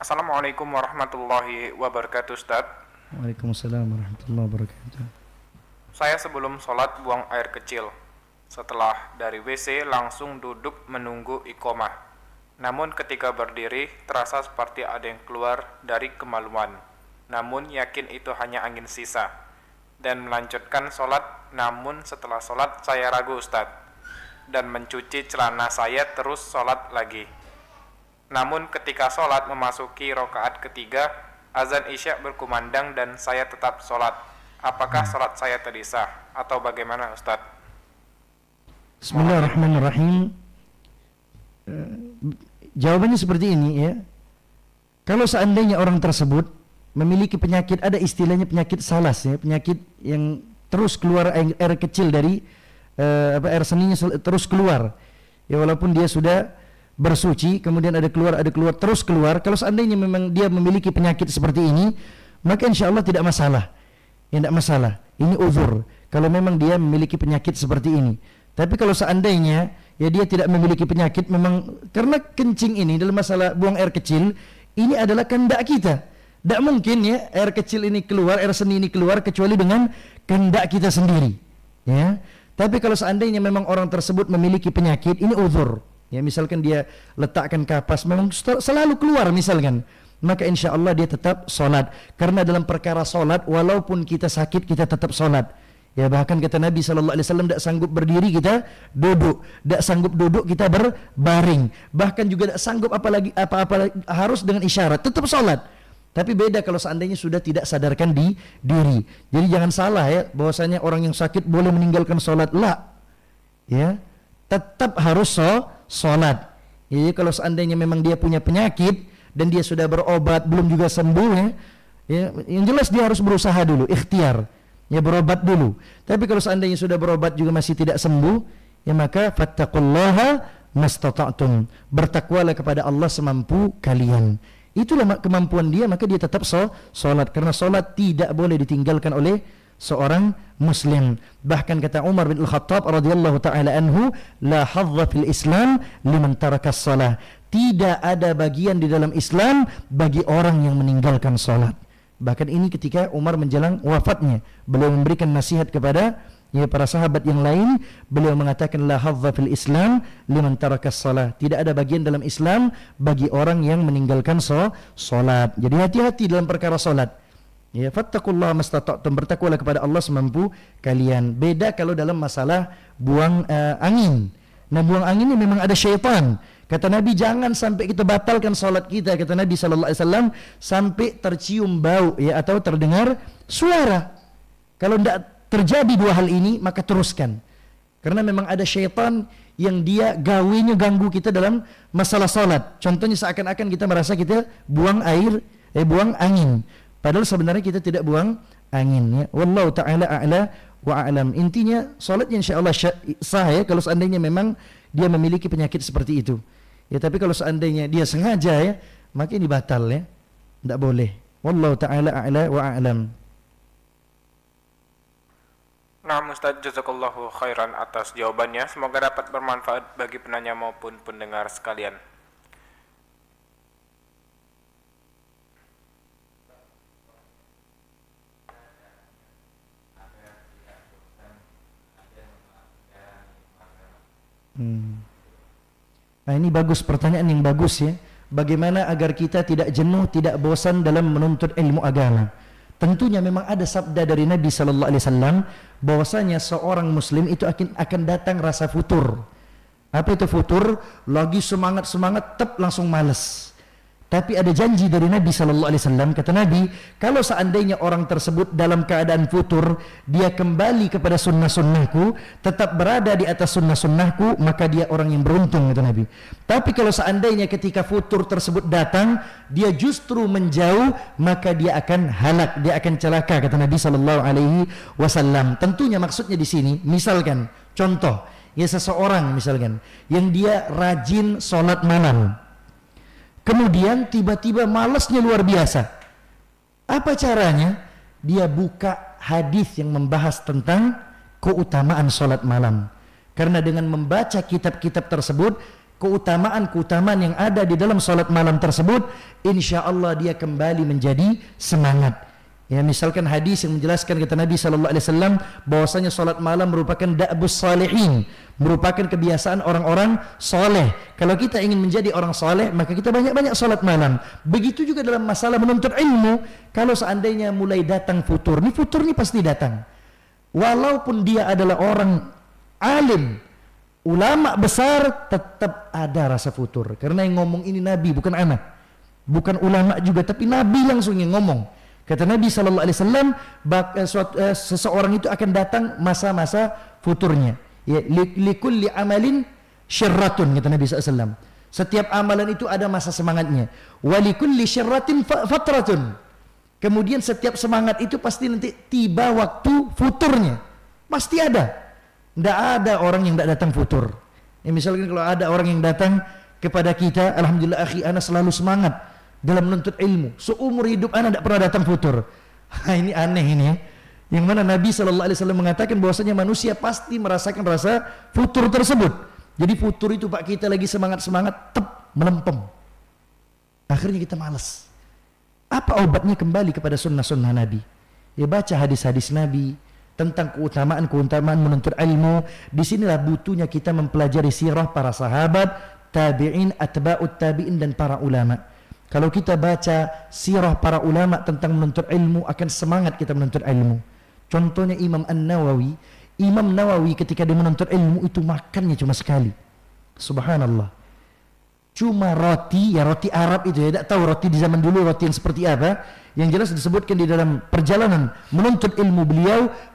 Assalamualaikum warahmatullahi wabarakatuh, Ustaz. Waalaikumsalam warahmatullahi wabarakatuh. Saya sebelum sholat buang air kecil. Setelah dari WC langsung duduk menunggu iqomah. Namun ketika berdiri terasa seperti ada yang keluar dari kemaluan. Namun yakin itu hanya angin sisa. Dan melanjutkan sholat, namun setelah sholat saya ragu, Ustadz. Dan mencuci celana saya terus sholat lagi. Namun ketika sholat memasuki rakaat ketiga, azan isya berkumandang dan saya tetap sholat. Apakah sholat saya tadi sah atau bagaimana, Ustadz? Bismillahirrahmanirrahim. Jawabannya seperti ini ya. Kalau seandainya orang tersebut memiliki penyakit, ada istilahnya penyakit salas ya, penyakit yang terus keluar air kecil dari air seninya terus keluar. Ya walaupun dia sudah bersuci, kemudian ada keluar terus keluar. Kalau seandainya memang dia memiliki penyakit seperti ini, maka insyaallah tidak masalah. Ya tidak masalah. Ini uzur kalau memang dia memiliki penyakit seperti ini. Tapi kalau seandainya ya dia tidak memiliki penyakit, memang karena kencing ini dalam masalah buang air kecil ini adalah kehendak kita. Tidak mungkin ya air kecil ini keluar, air seni ini keluar kecuali dengan kehendak kita sendiri. Ya. Tapi kalau seandainya memang orang tersebut memiliki penyakit, ini uzur. Ya, misalkan dia letakkan kapas, memang selalu keluar misalkan, maka insya Allah dia tetap sholat. Karena dalam perkara sholat, walaupun kita sakit kita tetap sholat. Ya, bahkan kata Nabi SAW, tidak sanggup berdiri kita duduk, tidak sanggup duduk kita berbaring, bahkan juga tidak sanggup apa-apa harus dengan isyarat, tetap sholat. Tapi beda kalau seandainya sudah tidak sadarkan di diri. Jadi jangan salah ya, bahwasanya orang yang sakit boleh meninggalkan sholat, lah. Ya, tetap harus sholat. Jadi kalau seandainya memang dia punya penyakit dan dia sudah berobat belum juga sembuh ya, yang jelas dia harus berusaha dulu, ikhtiar. Ya, berobat dulu. Tapi kalau seandainya sudah berobat juga masih tidak sembuh, ya maka fattaqullaha mastata'tum. Bertakwalah kepada Allah semampu kalian. Itulah kemampuan dia, maka dia tetap sholat. Karena sholat tidak boleh ditinggalkan oleh seorang muslim. Bahkan kata Umar bin Al-Khattab radhiyallahu ta'ala anhu, la hadza fil Islam liman tarakas shalah. Tidak ada bagian di dalam Islam bagi orang yang meninggalkan sholat. Bahkan ini ketika Umar menjelang wafatnya, beliau memberikan nasihat kepada para sahabat yang lain. Beliau mengatakan la hadza fil Islam liman tarakas shalah. Tidak ada bagian dalam Islam bagi orang yang meninggalkan salat. Jadi hati-hati dalam perkara salat. Ya, fattaqullaha mastata'tum, bertakwalah kepada Allah semampu kalian. Beda kalau dalam masalah buang angin. Nah, buang angin ini memang ada syaitan. Kata Nabi, jangan sampai kita batalkan salat kita, kata Nabi SAW, sampai tercium bau ya, atau terdengar suara. Kalau tidak terjadi dua hal ini, maka teruskan. Karena memang ada syaitan yang dia gawenya ganggu kita dalam masalah salat. Contohnya seakan-akan kita merasa kita buang air, buang angin. Padahal sebenarnya kita tidak buang angin ya. Wallahu ta'ala a'la wa a'lam. Intinya salatnya insyaallah sah ya, kalau seandainya memang dia memiliki penyakit seperti itu. Ya, tapi kalau seandainya dia sengaja ya, maka ini batal ya. Tidak boleh. Wallahu ta'ala a'la wa a'lam. Nah, Ustaz, jazakallahu khairan atas jawabannya. Semoga dapat bermanfaat bagi penanya maupun pendengar sekalian. Nah, ini bagus, pertanyaan yang bagus ya. Bagaimana agar kita tidak jenuh, tidak bosan dalam menuntut ilmu agama? Tentunya memang ada sabda dari Nabi sallallahu alaihi wasallam bahwasanya seorang muslim itu akan datang rasa futur. Apa itu futur? Lagi semangat langsung malas. Tapi ada janji dari Nabi sallallahu alaihi wasallam, kata Nabi, kalau seandainya orang tersebut dalam keadaan futur, dia kembali kepada sunnah-sunnahku, tetap berada di atas sunnah-sunnahku, maka dia orang yang beruntung, kata Nabi. Tapi kalau seandainya ketika futur tersebut datang, dia justru menjauh, maka dia akan halak, dia akan celaka, kata Nabi sallallahu alaihi wasallam. Tentunya maksudnya di sini, misalkan contoh, ya seseorang misalkan yang dia rajin sholat malam, kemudian tiba-tiba malasnya luar biasa. Apa caranya? Dia buka hadis yang membahas tentang keutamaan sholat malam. Karena dengan membaca kitab-kitab tersebut, keutamaan-keutamaan yang ada di dalam sholat malam tersebut, insya Allah dia kembali menjadi semangat. Ya, misalkan hadis yang menjelaskan, kata Nabi SAW, bahwasanya sholat malam merupakan da'bus salihin, merupakan kebiasaan orang-orang soleh. Kalau kita ingin menjadi orang soleh, maka kita banyak-banyak sholat malam. Begitu juga dalam masalah menuntut ilmu. Kalau seandainya mulai datang futur ini pasti datang. Walaupun dia adalah orang alim, ulama besar, tetap ada rasa futur. Karena yang ngomong ini Nabi, bukan anak, bukan ulama juga, tapi Nabi langsung yang ngomong. Kata Nabi SAW, seseorang itu akan datang masa-masa futurnya. Ya, likulli amalin syirratun, kata Nabi SAW. Setiap amalan itu ada masa semangatnya. Walikulli syirratin fatratun. Kemudian setiap semangat itu pasti nanti tiba waktu futurnya. Pasti ada. Tidak ada orang yang tidak datang futur. Ya, misalkan kalau ada orang yang datang kepada kita, alhamdulillah akhi, ana selalu semangat dalam menuntut ilmu, seumur hidup anak tidak pernah datang futur. Ini aneh ini ya. Yang mana Nabi SAW mengatakan bahwasanya manusia pasti merasakan rasa futur tersebut. Jadi futur itu Pak, kita lagi semangat-semangat, melempem. Akhirnya kita malas. Apa obatnya? Kembali kepada sunnah-sunnah Nabi. Ya, baca hadis-hadis Nabi tentang keutamaan menuntut ilmu. Disinilah butuhnya kita mempelajari sirah para sahabat, tabi'in, atba'ut tabi'in, dan para ulama. Kalau kita baca sirah para ulama tentang menuntut ilmu, akan semangat kita menuntut ilmu. Contohnya Imam An-Nawawi. Imam Nawawi ketika dia menuntut ilmu itu makannya cuma sekali. Subhanallah. Cuma roti, ya roti Arab itu, ya tidak tahu roti di zaman dulu roti yang seperti apa. Yang jelas disebutkan di dalam perjalanan menuntut ilmu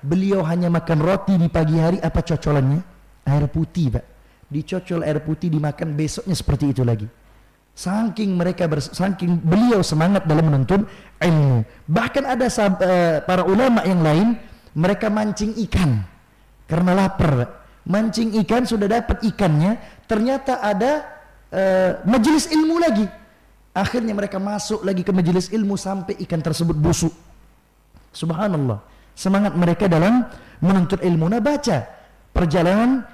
beliau hanya makan roti di pagi hari. Apa cocolannya? Air putih, Pak. Dicocol air putih, dimakan, besoknya seperti itu lagi. Saking beliau semangat dalam menuntut ilmu. Bahkan ada para ulama yang lain, mereka mancing ikan karena lapar. Mancing ikan, sudah dapat ikannya, ternyata ada majelis ilmu lagi. Akhirnya mereka masuk lagi ke majelis ilmu sampai ikan tersebut busuk. Subhanallah. Semangat mereka dalam menuntut ilmu. Nah, baca perjalanan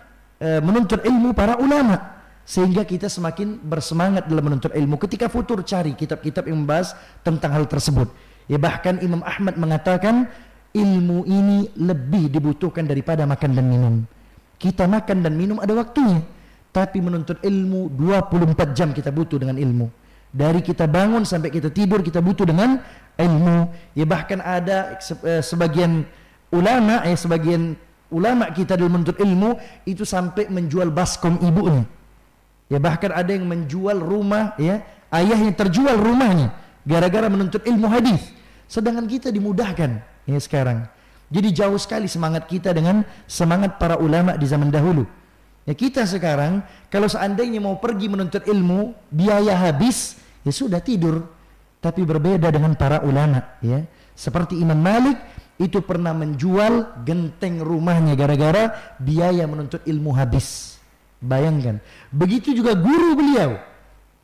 menuntut ilmu para ulama, sehingga kita semakin bersemangat dalam menuntut ilmu. Ketika futur, cari kitab-kitab yang membahas tentang hal tersebut. Ya, bahkan Imam Ahmad mengatakan ilmu ini lebih dibutuhkan daripada makan dan minum. Kita makan dan minum ada waktunya, tapi menuntut ilmu 24 jam kita butuh dengan ilmu. Dari kita bangun sampai kita tidur kita butuh dengan ilmu. Ya, bahkan ada sebagian ulama kita dalam menuntut ilmu itu sampai menjual baskom ibunya. Ya, bahkan ada yang menjual rumah, ya, ayahnya terjual rumahnya gara-gara menuntut ilmu hadis. Sedangkan kita dimudahkan, ya, sekarang. Jadi jauh sekali semangat kita dengan semangat para ulama di zaman dahulu. Ya, kita sekarang kalau seandainya mau pergi menuntut ilmu, biaya habis, ya sudah tidur. Tapi berbeda dengan para ulama, ya. Seperti Imam Malik itu pernah menjual genteng rumahnya gara-gara biaya menuntut ilmu habis. Bayangkan. Begitu juga guru beliau,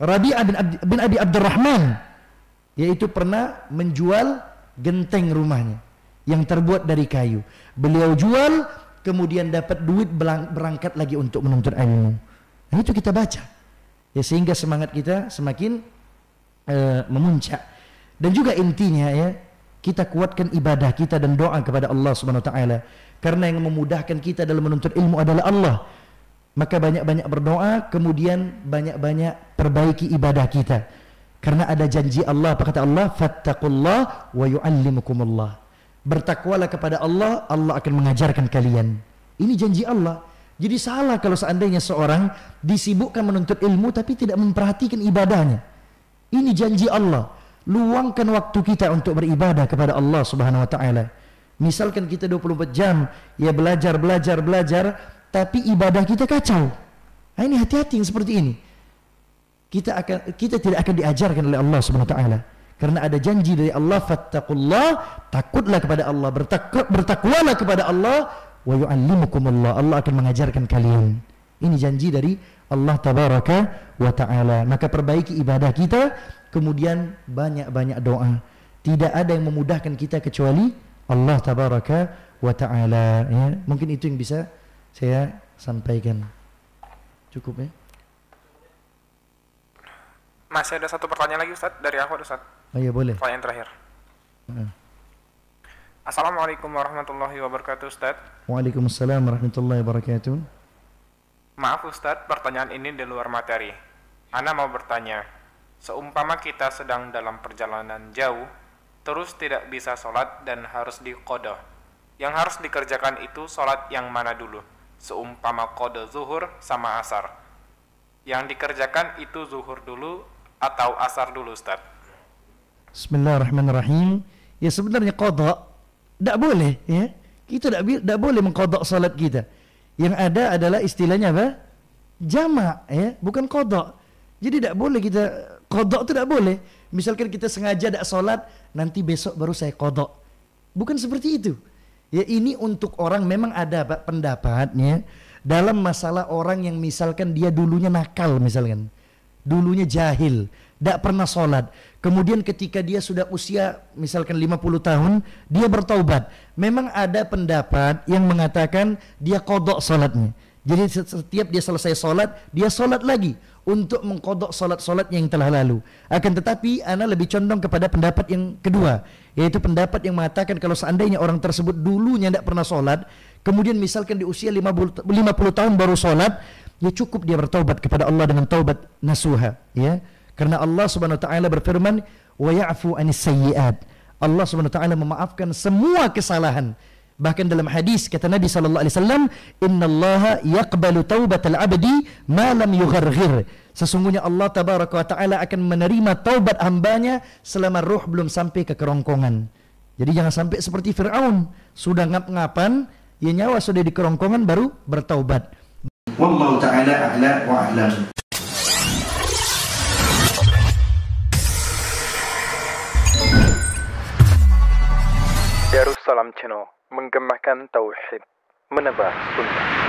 Rabi'ah bin Abi Abdurrahman, yaitu pernah menjual genteng rumahnya yang terbuat dari kayu. Beliau jual, kemudian dapat duit, berangkat lagi untuk menuntut ilmu. Nah, itu kita baca. Ya, sehingga semangat kita semakin memuncak. Dan juga intinya, ya, kita kuatkan ibadah kita dan doa kepada Allah Subhanahu wa taala. Karena yang memudahkan kita dalam menuntut ilmu adalah Allah. Maka banyak-banyak berdoa, kemudian banyak-banyak perbaiki ibadah kita. Karena ada janji Allah, apa kata Allah? Fattaqullah wa yu'allimukumullah. Bertakwalah kepada Allah, Allah akan mengajarkan kalian. Ini janji Allah. Jadi salah kalau seandainya seorang disibukkan menuntut ilmu tapi tidak memperhatikan ibadahnya. Ini janji Allah. Luangkan waktu kita untuk beribadah kepada Allah Subhanahu wa taala. Misalkan kita 24 jam ya belajar, tapi ibadah kita kacau. Nah, ini hati-hati yang seperti ini. Kita tidak akan diajarkan oleh Allah Subhanahu wa taala. Karena ada janji dari Allah, fattaqullah, takutlah kepada Allah, bertakwalah kepada Allah, wa yu'allimukumullah, Allah akan mengajarkan kalian. Ini janji dari Allah tabaraka wa taala. Maka perbaiki ibadah kita, kemudian banyak-banyak doa. Tidak ada yang memudahkan kita kecuali Allah tabaraka wa taala, ya. Mungkin itu yang bisa saya sampaikan. Cukup, ya? Masih ada satu pertanyaan lagi, Ustaz, dari aku, Ustaz. Oh iya, boleh. Pertanyaan terakhir. Assalamualaikum warahmatullahi wabarakatuh, Ustaz. Waalaikumsalam warahmatullahi wabarakatuh. Maaf, Ustaz, pertanyaan ini di luar materi. Ana mau bertanya, seumpama kita sedang dalam perjalanan jauh, terus tidak bisa sholat dan harus diqadha. Yang harus dikerjakan itu sholat yang mana dulu? Seumpama qadha zuhur sama asar. Yang dikerjakan itu zuhur dulu atau asar dulu, Ustaz? Bismillahirrahmanirrahim. Ya, sebenarnya qadha tidak boleh, ya. Kita tidak boleh mengqadha salat kita. Yang ada adalah istilahnya apa? Jamak, ya, bukan qadha. Jadi tidak boleh kita qadha, itu tidak boleh. Misalkan kita sengaja tidak salat, nanti besok baru saya qadha. Bukan seperti itu. Ya, ini untuk orang memang ada Pak pendapatnya dalam masalah orang yang misalkan dia dulunya nakal, misalkan dulunya jahil, tidak pernah sholat, kemudian ketika dia sudah usia misalkan 50 tahun dia bertaubat, memang ada pendapat yang mengatakan dia qadha sholatnya. Jadi setiap dia selesai solat, dia solat lagi untuk mengkodok solat-solat yang telah lalu. Akan tetapi ana lebih condong kepada pendapat yang kedua, yaitu pendapat yang mengatakan kalau seandainya orang tersebut dulunya tidak pernah solat, kemudian misalkan di usia 50 tahun baru solat, ya cukup dia bertaubat kepada Allah dengan taubat nasuha, ya. Karena Allah Subhanahu wa taala berfirman, "Wa ya'fu 'anis sayyi'at." Allah Subhanahu wa taala memaafkan semua kesalahan. Bahkan dalam hadis kata Nabi sallallahu alaihi wasallam, "Innallaha yaqbalu taubatal 'abdi ma lam yugharghir." Sesungguhnya Allah tabaraka wa taala akan menerima taubat hambanya selama ruh belum sampai ke kerongkongan. Jadi jangan sampai seperti Firaun, sudah ngap-ngapan, ya nyawa sudah di kerongkongan baru bertaubat. Wallahu taala a'la wa a'lam. Darussalam Channel, menggemakan tauhid, menebar sunnah.